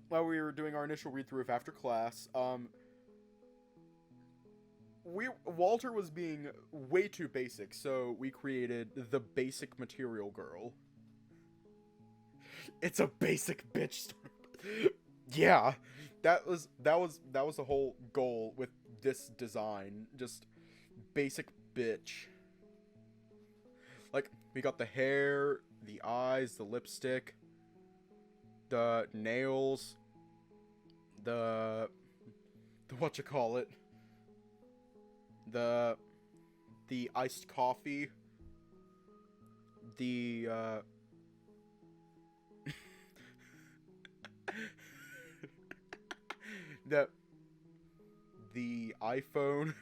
While we were doing our initial read-through of After Class, Walter was being way too basic, so we created the basic material girl. It's a basic bitch. Yeah, that was the whole goal with this design. Just basic bitch. Like, we got the hair, the eyes, the lipstick, the nails, the whatchamacallit, the iced coffee, the the iPhone,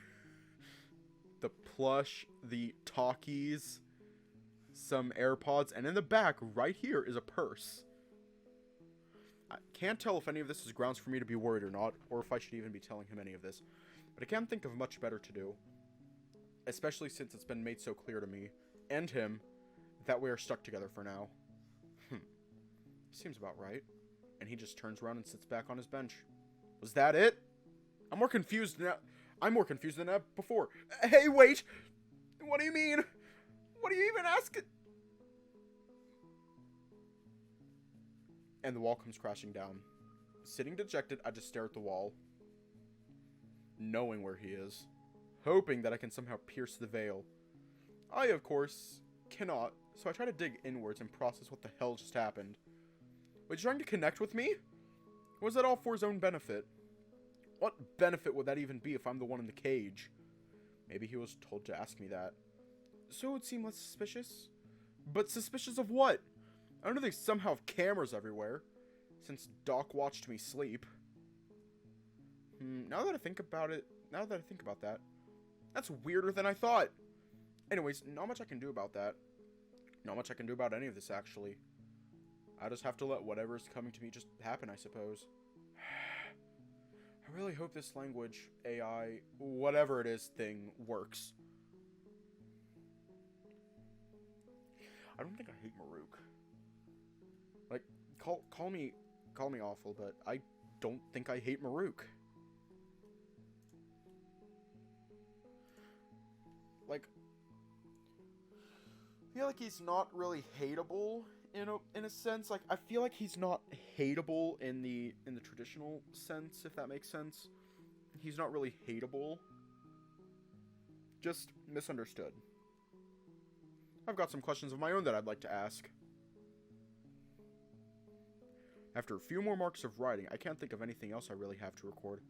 the plush, the talkies, some AirPods, and in the back, right here, is a purse. I can't tell if any of this is grounds for me to be worried or not, or if I should even be telling him any of this. But I can't think of much better to do. Especially since it's been made so clear to me, and him, that we are stuck together for now. Seems about right. and he just turns around and sits back on his bench. Was that it? I'm more confused now. I'm more confused than before. Hey, wait! What do you mean? What do you even ask? And the wall comes crashing down. Sitting dejected, I just stare at the wall, knowing where he is, hoping that I can somehow pierce the veil. I, of course, cannot, so I try to dig inwards and process what the hell just happened. Was he trying to connect with me? Or was that all for his own benefit? What benefit would that even be if I'm the one in the cage? Maybe he was told to ask me that. So it would seem less suspicious? But suspicious of what? I know they somehow have cameras everywhere, since Doc watched me sleep. Now that I think about that, that's weirder than I thought. Anyways, not much I can do about that. Not much I can do about any of this, actually. I just have to let whatever's coming to me just happen, I suppose. I really hope this language, AI, whatever it is thing, works. I don't think I hate Marrowyn. Like, call me awful, but I don't think I hate Marrowyn. Like, I feel like he's not really hateable in a sense. Like, I feel like he's not hateable in the traditional sense, if that makes sense. He's not really hateable. Just misunderstood. I've got some questions of my own that I'd like to ask. After a few more marks of writing, I can't think of anything else I really have to record.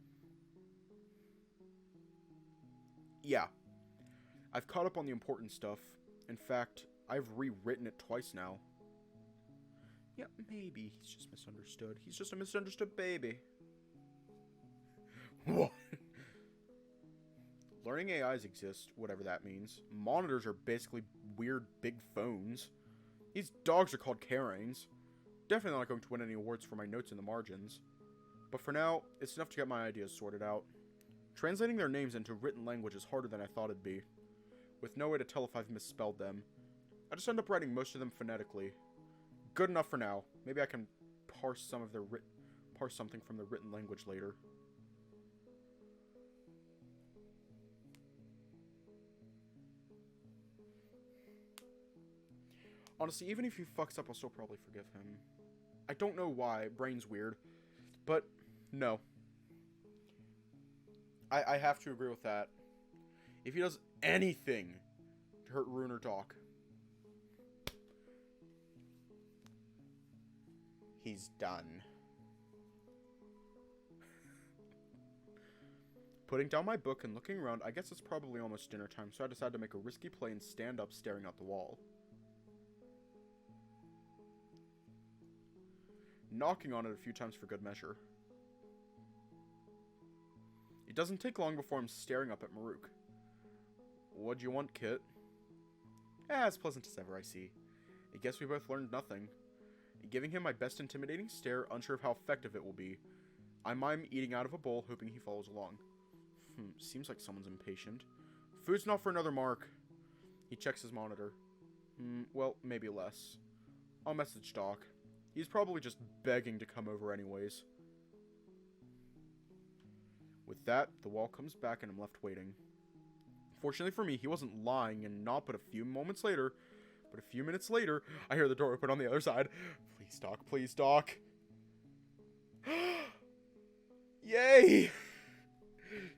Yeah. I've caught up on the important stuff. In fact, I've rewritten it twice now. Yeah, maybe he's just misunderstood. He's just a misunderstood baby. What? Learning AIs exist, whatever that means. Monitors are basically weird big phones. These dogs are called Karens. Definitely not going to win any awards for my notes in the margins. But for now, it's enough to get my ideas sorted out. Translating their names into written language is harder than I thought it'd be, with no way to tell if I've misspelled them. I just end up writing most of them phonetically. Good enough for now. Maybe I can parse something from the written language later. Honestly, even if he fucks up, I'll still probably forgive him. I don't know why. Brain's weird. But, no. I have to agree with that. If he does anything to hurt Rune or Doc, he's done. Putting down my book and looking around, I guess it's probably almost dinner time, so I decided to make a risky play and stand up staring at the wall. Knocking on it a few times for good measure. It doesn't take long before I'm staring up at Marrowyn. What'd you want, Kit? As pleasant as ever, I see. I guess we both learned nothing. Giving him my best intimidating stare, unsure of how effective it will be. I mime eating out of a bowl, hoping he follows along. Seems like someone's impatient. Food's not for another mark. He checks his monitor. Well, maybe less. I'll message Doc. He's probably just begging to come over anyways. With that, the wall comes back and I'm left waiting. Fortunately for me, he wasn't lying and not but a few minutes later, I hear the door open on the other side. Please, Doc. Please, Doc. Yay!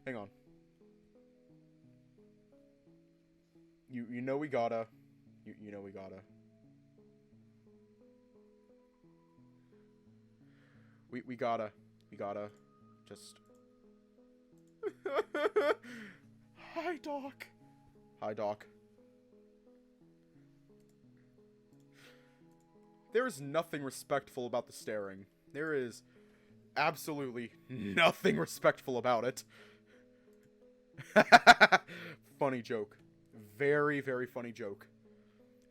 Hang on. You know we gotta. You know we gotta. We gotta just... Hi, Doc. Hi, Doc. There is nothing respectful about the staring. There is absolutely nothing respectful about it. Funny joke. Very, very funny joke.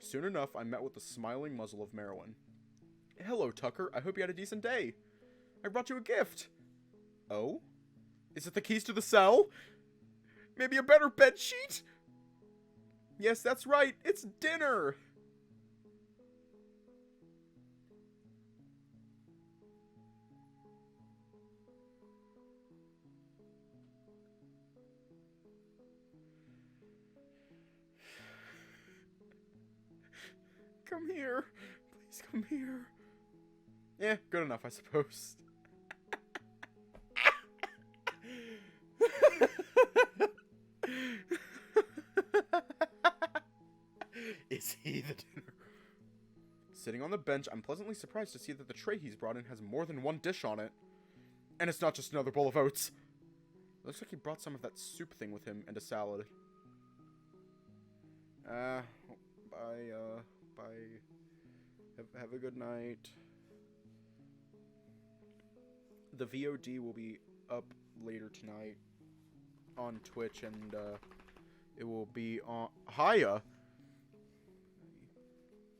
Soon enough, I met with the smiling muzzle of Marrowyn. Hello, Tucker. I hope you had a decent day. I brought you a gift. Oh? Is it the keys to the cell? Maybe a better bedsheet? Yes, that's right. It's dinner. Come here. Please come here. Yeah, good enough, I suppose. Is he the dinner? Sitting on the bench, I'm pleasantly surprised to see that the tray he's brought in has more than one dish on it. And it's not just another bowl of oats. It looks like he brought some of that soup thing with him and a salad. Bye. Have a good night. The VOD will be up later tonight on Twitch, and it will be on Hiya,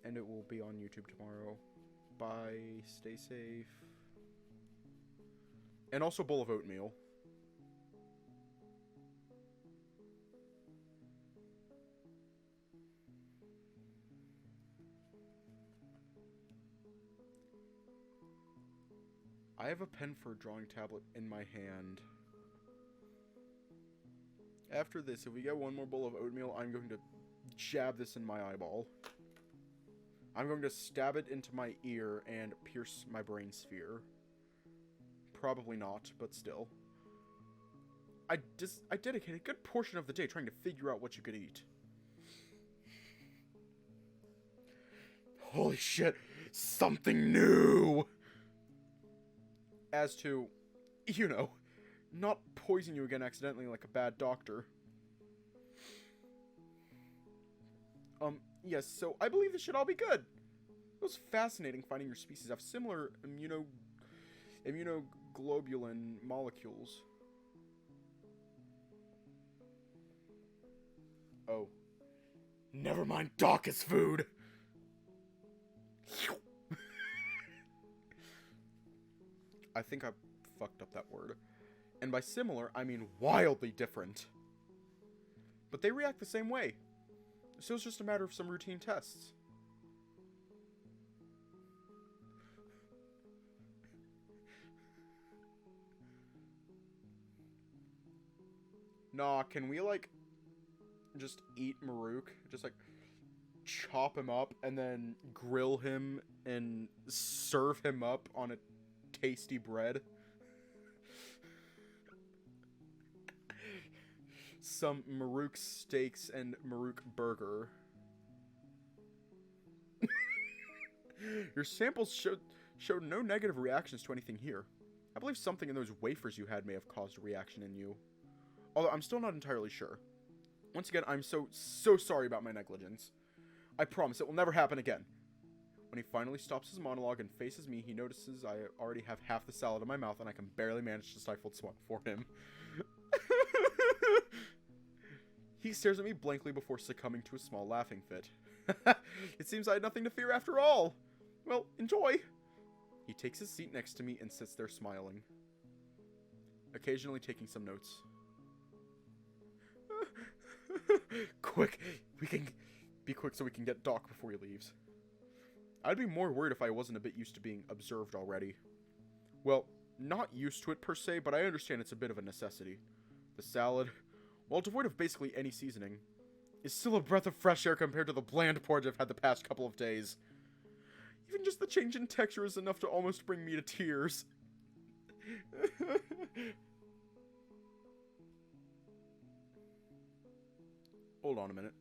and it will be on YouTube tomorrow. Bye. Stay safe. And also bowl of oatmeal. I have a pen for a drawing tablet in my hand. After this, if we get one more bowl of oatmeal, I'm going to jab this in my eyeball. I'm going to stab it into my ear and pierce my brain sphere. Probably not, but still. I dedicated a good portion of the day trying to figure out what you could eat. Holy shit, something new! As to, you know, not poison you again accidentally like a bad doctor. Yes, so I believe this should all be good. It was fascinating finding your species have similar immunoglobulin molecules. Oh. Never mind Dawkins food! I think I fucked up that word. And by similar, I mean wildly different. But they react the same way. So it's just a matter of some routine tests. Nah, can we, like, just eat Marrowyn? Just, like, chop him up and then grill him and serve him up on a tasty bread? Some Marrowyn steaks and Marrowyn burger. Your samples showed no negative reactions to anything here. I believe something in those wafers you had may have caused a reaction in you. Although I'm still not entirely sure. Once again, I'm so sorry about my negligence. I promise it will never happen again. When he finally stops his monologue and faces me, he notices I already have half the salad in my mouth and I can barely manage to stifle smile for him. He stares at me blankly before succumbing to a small laughing fit. It seems I had nothing to fear after all. Well, enjoy. He takes his seat next to me and sits there smiling, occasionally taking some notes. Quick, we can be quick so we can get Doc before he leaves. I'd be more worried if I wasn't a bit used to being observed already. Well, not used to it per se, but I understand it's a bit of a necessity. The salad, while devoid of basically any seasoning, is still a breath of fresh air compared to the bland porridge I've had the past couple of days. Even just the change in texture is enough to almost bring me to tears. Hold on a minute.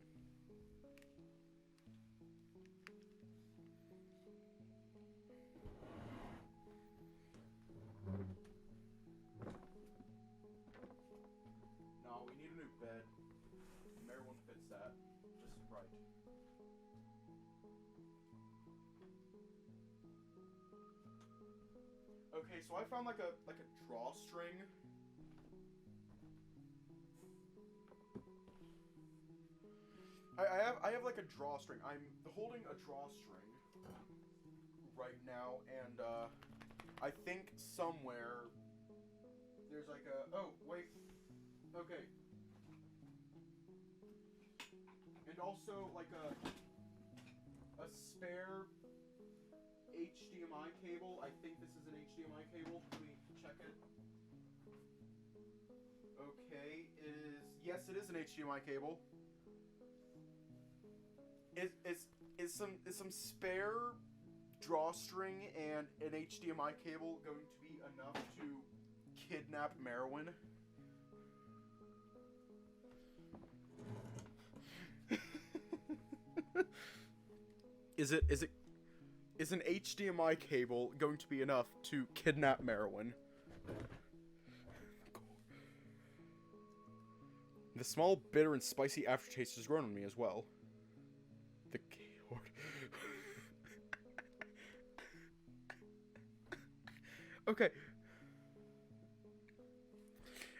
No, we need a new bed. Marrowyn fits that just right. Okay, so I found like a drawstring. I have like a drawstring. I'm holding a drawstring right now, and I think somewhere there's like a, oh wait, okay, and also like a spare HDMI cable. I think this is an HDMI cable. Let me check it. Okay, yes, it is an HDMI cable. Is some spare drawstring and an HDMI cable going to be enough to kidnap Marrowyn? Is an HDMI cable going to be enough to kidnap Marrowyn? The small, bitter, and spicy aftertaste has grown on me as well. The Gaylord. Okay.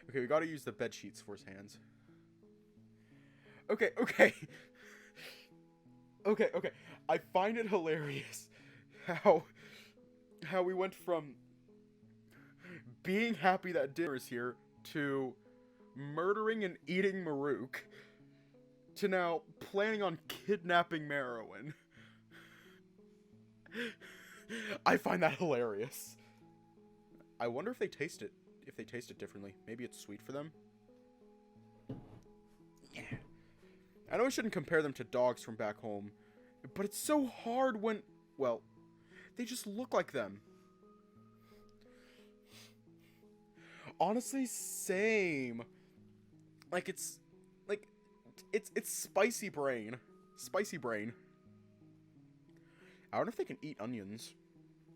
Okay, we gotta use the bed sheets for his hands. Okay. Okay. I find it hilarious how we went from being happy that dinner is here to murdering and eating Marrowyn to now planning on kidnapping Marrowyn. I find that hilarious. I wonder if they taste it differently. Maybe it's sweet for them. Yeah. I know I shouldn't compare them to dogs from back home, but it's so hard when, well, they just look like them. Honestly, same. It's spicy brain. Spicy brain. I wonder if they can eat onions.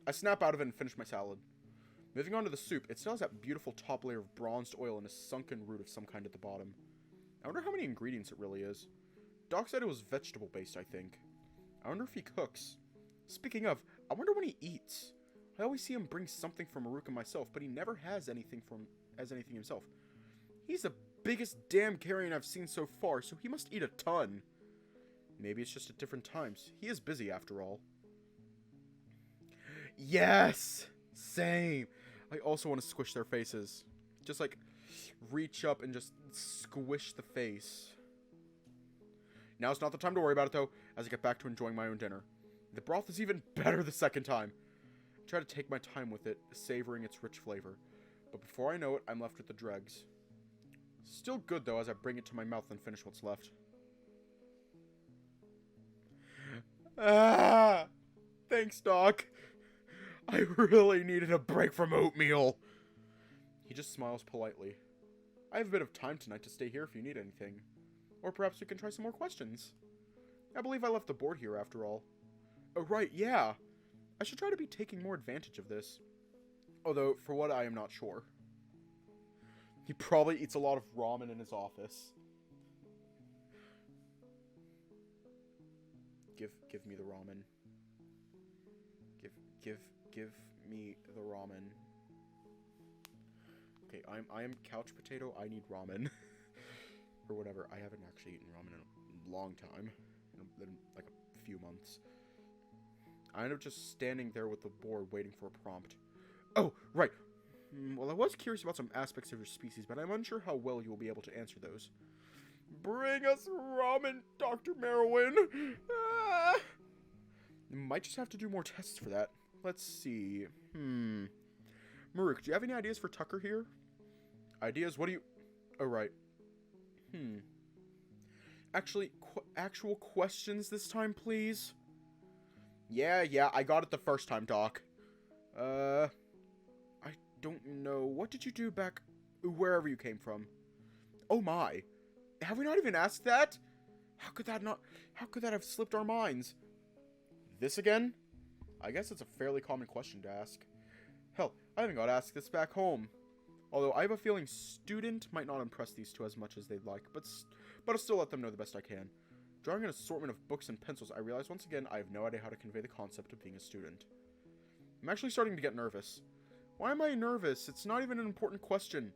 I snap out of it and finish my salad. Moving on to the soup, it still has that beautiful top layer of bronzed oil and a sunken root of some kind at the bottom. I wonder how many ingredients it really is. Doc said it was vegetable-based, I think. I wonder if he cooks. Speaking of, I wonder when he eats. I always see him bring something from Marrowyn and myself, but he never has anything himself. He's the biggest damn carrion I've seen so far, so he must eat a ton. Maybe it's just at different times. He is busy, after all. Yes! Same! I also want to squish their faces. Just, like, reach up and just squish the face. Now's not the time to worry about it, though, as I get back to enjoying my own dinner. The broth is even better the second time. I try to take my time with it, savoring its rich flavor. But before I know it, I'm left with the dregs. Still good, though, as I bring it to my mouth and finish what's left. Ah! Thanks, Doc. I really needed a break from oatmeal. He just smiles politely. I have a bit of time tonight to stay here if you need anything. Or perhaps we can try some more questions. I believe I left the board here after all. Oh, right, yeah. I should try to be taking more advantage of this. Although, for what I am not sure. He probably eats a lot of ramen in his office. Give me the ramen. Give me the ramen. Okay, I am couch potato. I need ramen. Or whatever. I haven't actually eaten ramen in a long time. In like a few months. I end up just standing there with the board waiting for a prompt. Oh, right. Well, I was curious about some aspects of your species, but I'm unsure how well you will be able to answer those. Bring us ramen, Dr. Marrowyn! Ah! Might just have to do more tests for that. Let's see. Marrowyn, do you have any ideas for Tucker here? Ideas? What do you... Oh, right. Actually, actual questions this time, please? Yeah, I got it the first time, Doc. I don't know. What did you do back wherever you came from? Oh my. Have we not even asked that? How could that have slipped our minds? This again? I guess it's a fairly common question to ask. Hell, I even got asked this back home. Although I have a feeling student might not impress these two as much as they'd like, but I'll still let them know the best I can. Drawing an assortment of books and pencils, I realize once again I have no idea how to convey the concept of being a student. I'm actually starting to get nervous. Why am I nervous? It's not even an important question.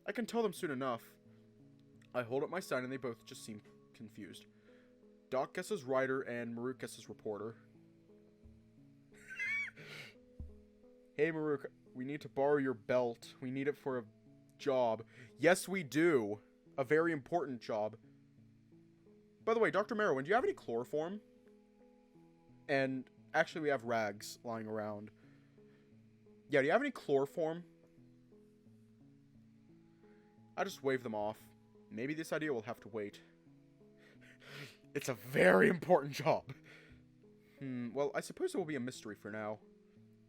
I can tell them soon enough. I hold up my sign and they both just seem confused. Doc guesses writer and Marrowyn guesses reporter. Hey Marrowyn, we need to borrow your belt. We need it for a job. Yes, we do. A very important job. By the way, Dr. Marrowyn, do you have any chloroform? And actually, we have rags lying around. Yeah, do you have any chloroform? I just wave them off. Maybe this idea will have to wait. It's a very important job. Well, I suppose it will be a mystery for now.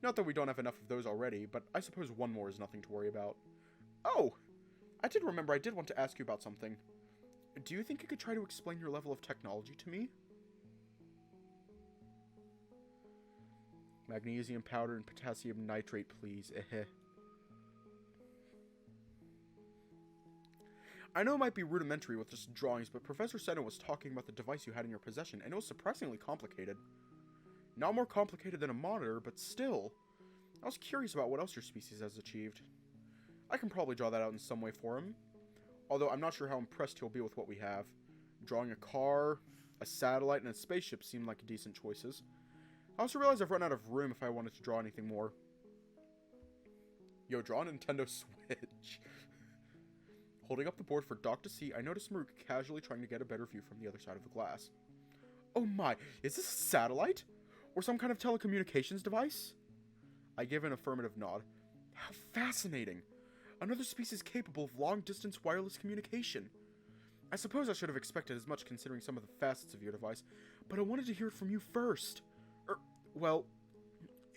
Not that we don't have enough of those already, but I suppose one more is nothing to worry about. Oh! I did remember I did want to ask you about something. Do you think you could try to explain your level of technology to me? Magnesium powder and potassium nitrate, please. I know it might be rudimentary with just drawings, but Professor Seno was talking about the device you had in your possession, and it was surprisingly complicated. Not more complicated than a monitor, but still. I was curious about what else your species has achieved. I can probably draw that out in some way for him. Although I'm not sure how impressed he'll be with what we have. Drawing a car, a satellite, and a spaceship seem like decent choices. I also realize I've run out of room if I wanted to draw anything more. Yo, draw a Nintendo Switch. Holding up the board for Doc to see, I noticed Maruk casually trying to get a better view from the other side of the glass. Oh my, is this a satellite? Or some kind of telecommunications device? I give an affirmative nod. How fascinating. Another species capable of long-distance wireless communication. I suppose I should have expected as much considering some of the facets of your device, but I wanted to hear it from you first. Well,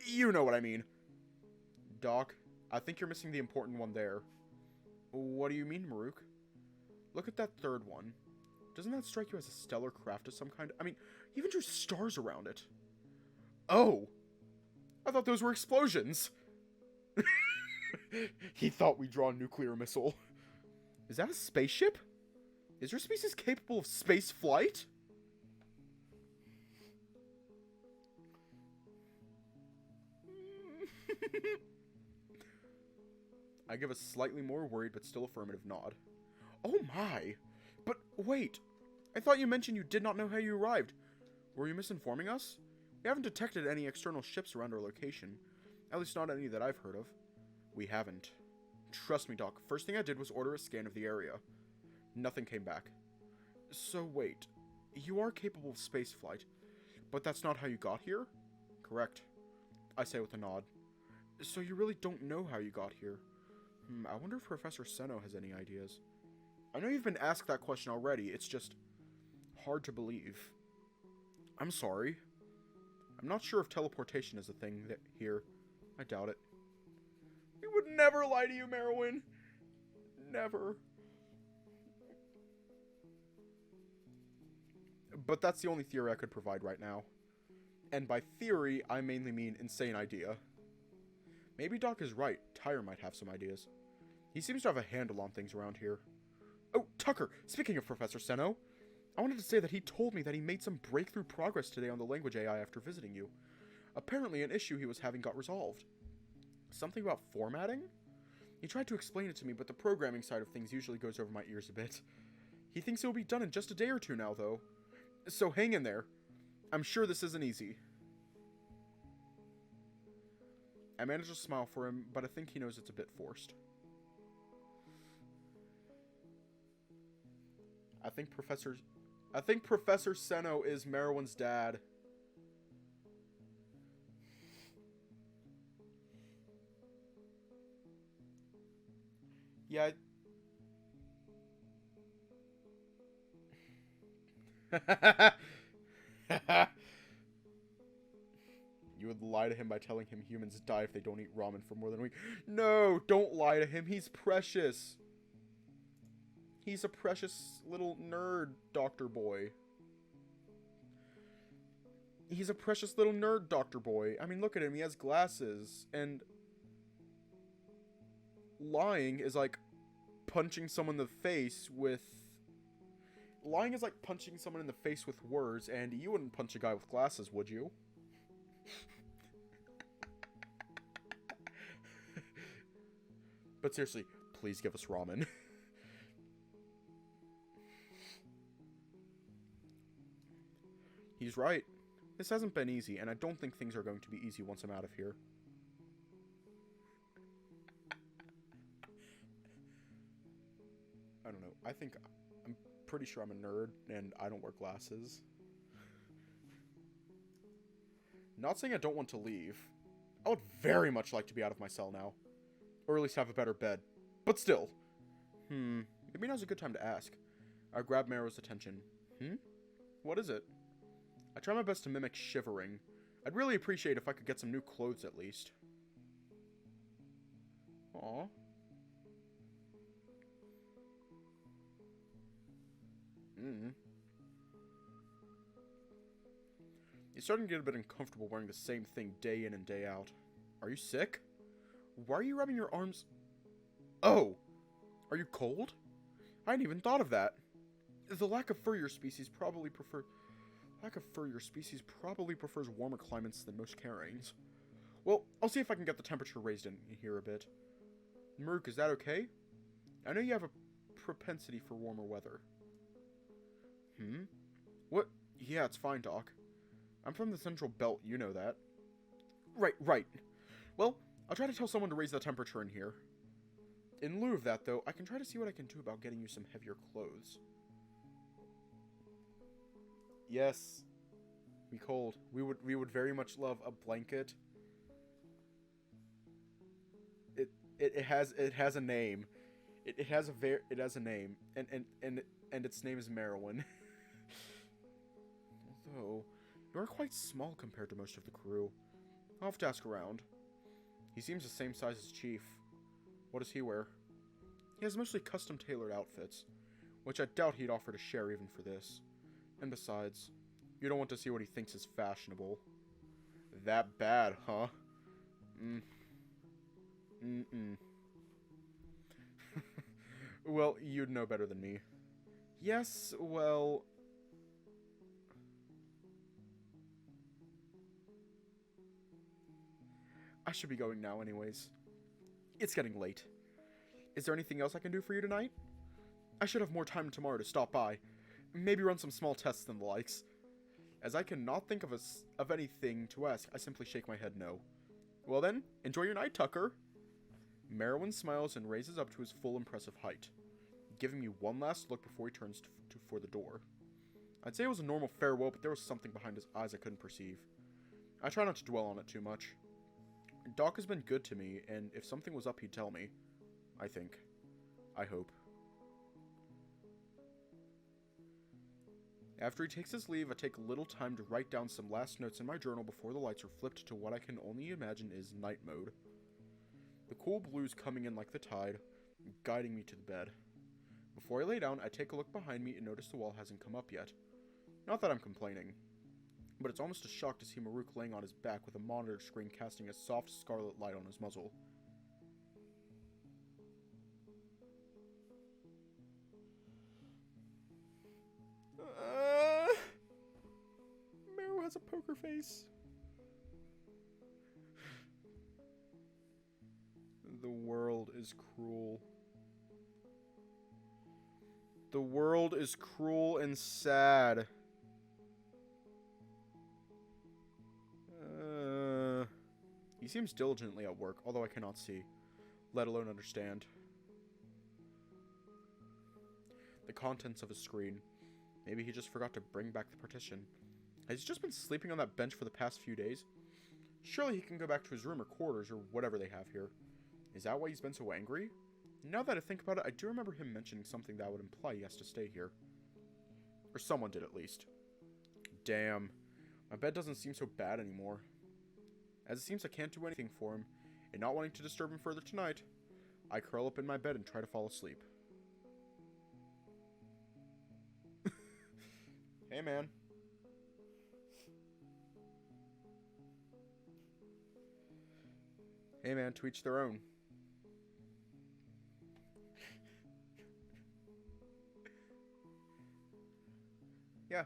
you know what I mean. Doc, I think you're missing the important one there. What do you mean, Maruk? Look at that third one. Doesn't that strike you as a stellar craft of some kind? I mean, you even drew stars around it. Oh! I thought those were explosions! He thought we'd draw a nuclear missile. Is that a spaceship? Is your species capable of space flight? I give a slightly more worried but still affirmative nod. Oh my! But wait! I thought you mentioned you did not know how you arrived. Were you misinforming us? We haven't detected any external ships around our location. At least not any that I've heard of. We haven't. Trust me, Doc. First thing I did was order a scan of the area. Nothing came back. So wait. You are capable of spaceflight, but that's not how you got here? Correct. I say with a nod. So you really don't know how you got here? I wonder if Professor Seno has any ideas. I know you've been asked that question already, it's just hard to believe. I'm sorry. I'm not sure if teleportation is a thing here. I doubt it. We would never lie to you, Marrowyn. Never. But that's the only theory I could provide right now. And by theory, I mainly mean insane idea. Maybe Doc is right. Tyre might have some ideas. He seems to have a handle on things around here. Oh, Tucker, speaking of Professor Seno, I wanted to say that he told me that he made some breakthrough progress today on the language AI after visiting you. Apparently an issue he was having got resolved. Something about formatting? He tried to explain it to me, but the programming side of things usually goes over my ears a bit. He thinks it will be done in just a day or two now, though. So hang in there. I'm sure this isn't easy. I manage to smile for him, but I think he knows it's a bit forced. I think Professor Seno is Marrowyn's dad. Yeah. You would lie to him by telling him humans die if they don't eat ramen for more than a week. No, don't lie to him. He's precious. He's a precious little nerd, Dr. Boy. He's a precious little nerd, Dr. Boy. I mean, look at him. He has glasses. And lying is like punching someone in the face with... Lying is like punching someone in the face with words, and you wouldn't punch a guy with glasses, would you? But seriously, please give us ramen. He's right. This hasn't been easy, and I don't think things are going to be easy once I'm out of here. I don't know. I'm pretty sure I'm a nerd, and I don't wear glasses. Not saying I don't want to leave. I would very much like to be out of my cell now. Or at least have a better bed. But still. Maybe now's a good time to ask. I grab Marrow's attention. What is it? I try my best to mimic shivering. I'd really appreciate if I could get some new clothes at least. Aww. It's starting to get a bit uncomfortable wearing the same thing day in and day out. Are you sick? Why are you rubbing your arms? Oh! Are you cold? I hadn't even thought of that. The lack of furrier species probably prefers warmer climates than most carrions. Well, I'll see if I can get the temperature raised in here a bit. Marrowyn, is that okay? I know you have a propensity for warmer weather. What? Yeah, it's fine, Doc. I'm from the Central Belt, you know that. Right. Well, I'll try to tell someone to raise the temperature in here. In lieu of that, though, I can try to see what I can do about getting you some heavier clothes. Yes. Be cold. We would very much love a blanket. It has a name. It has a name. And its name is Marrowyn. Although you are quite small compared to most of the crew. I'll have to ask around. He seems the same size as Chief. What does he wear? He has mostly custom-tailored outfits, which I doubt he'd offer to share even for this. And besides, you don't want to see what he thinks is fashionable. That bad, huh? Well, you'd know better than me. Yes, well... I should be going now anyways. It's getting late. Is there anything else I can do for you tonight? I should have more time tomorrow to stop by. Maybe run some small tests and the likes. As I cannot think of anything to ask, I simply shake my head no. Well then, enjoy your night, Tucker. Marrowyn smiles and raises up to his full impressive height, giving me one last look before he turns for the door. I'd say it was a normal farewell, but there was something behind his eyes I couldn't perceive. I try not to dwell on it too much. Doc has been good to me, and if something was up, he'd tell me. I think. I hope. After he takes his leave, I take a little time to write down some last notes in my journal before the lights are flipped to what I can only imagine is night mode. The cool blues coming in like the tide, guiding me to the bed. Before I lay down, I take a look behind me and notice the wall hasn't come up yet. Not that I'm complaining, but it's almost a shock to see Marrowyn laying on his back with a monitor screen casting a soft scarlet light on his muzzle. Marrowyn has a poker face. The world is cruel. The world is cruel and sad. He seems diligently at work, although I cannot see, let alone understand. The contents of his screen. Maybe he just forgot to bring back the partition. Has he just been sleeping on that bench for the past few days? Surely he can go back to his room or quarters or whatever they have here. Is that why he's been so angry? Now that I think about it, I do remember him mentioning something that would imply he has to stay here. Or someone did, at least. Damn. My bed doesn't seem so bad anymore. As it seems I can't do anything for him, and not wanting to disturb him further tonight, I curl up in my bed and try to fall asleep. Hey, man. Hey, man, to each their own. Yeah,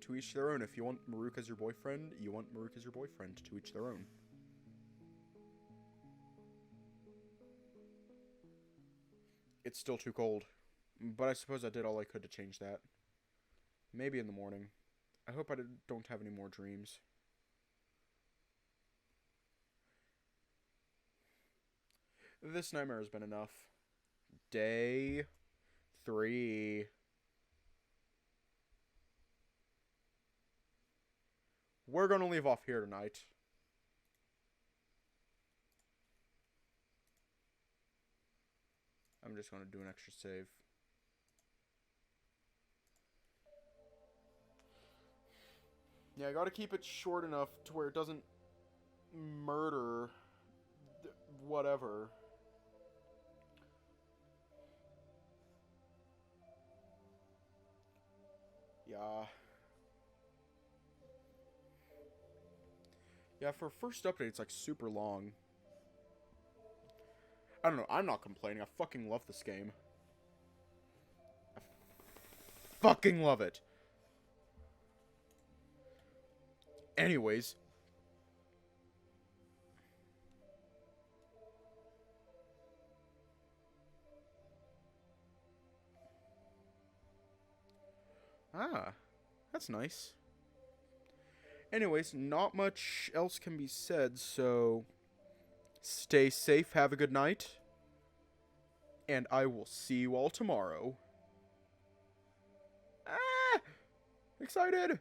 to each their own. If you want Marrowyn as your boyfriend, you want Marrowyn as your boyfriend. To each their own. It's still too cold, but I suppose I did all I could to change that. Maybe in the morning. I hope I don't have any more dreams. This nightmare has been enough. Day 3. We're gonna leave off here tonight. I'm just gonna do an extra save. Yeah, I gotta keep it short enough to where it doesn't murder whatever. Yeah. Yeah, for first update, it's like super long. I don't know, I'm not complaining. I fucking love this game. I fucking love it. Anyways. Ah, that's nice. Anyways, not much else can be said, so stay safe, have a good night, and I will see you all tomorrow. Ah! Excited!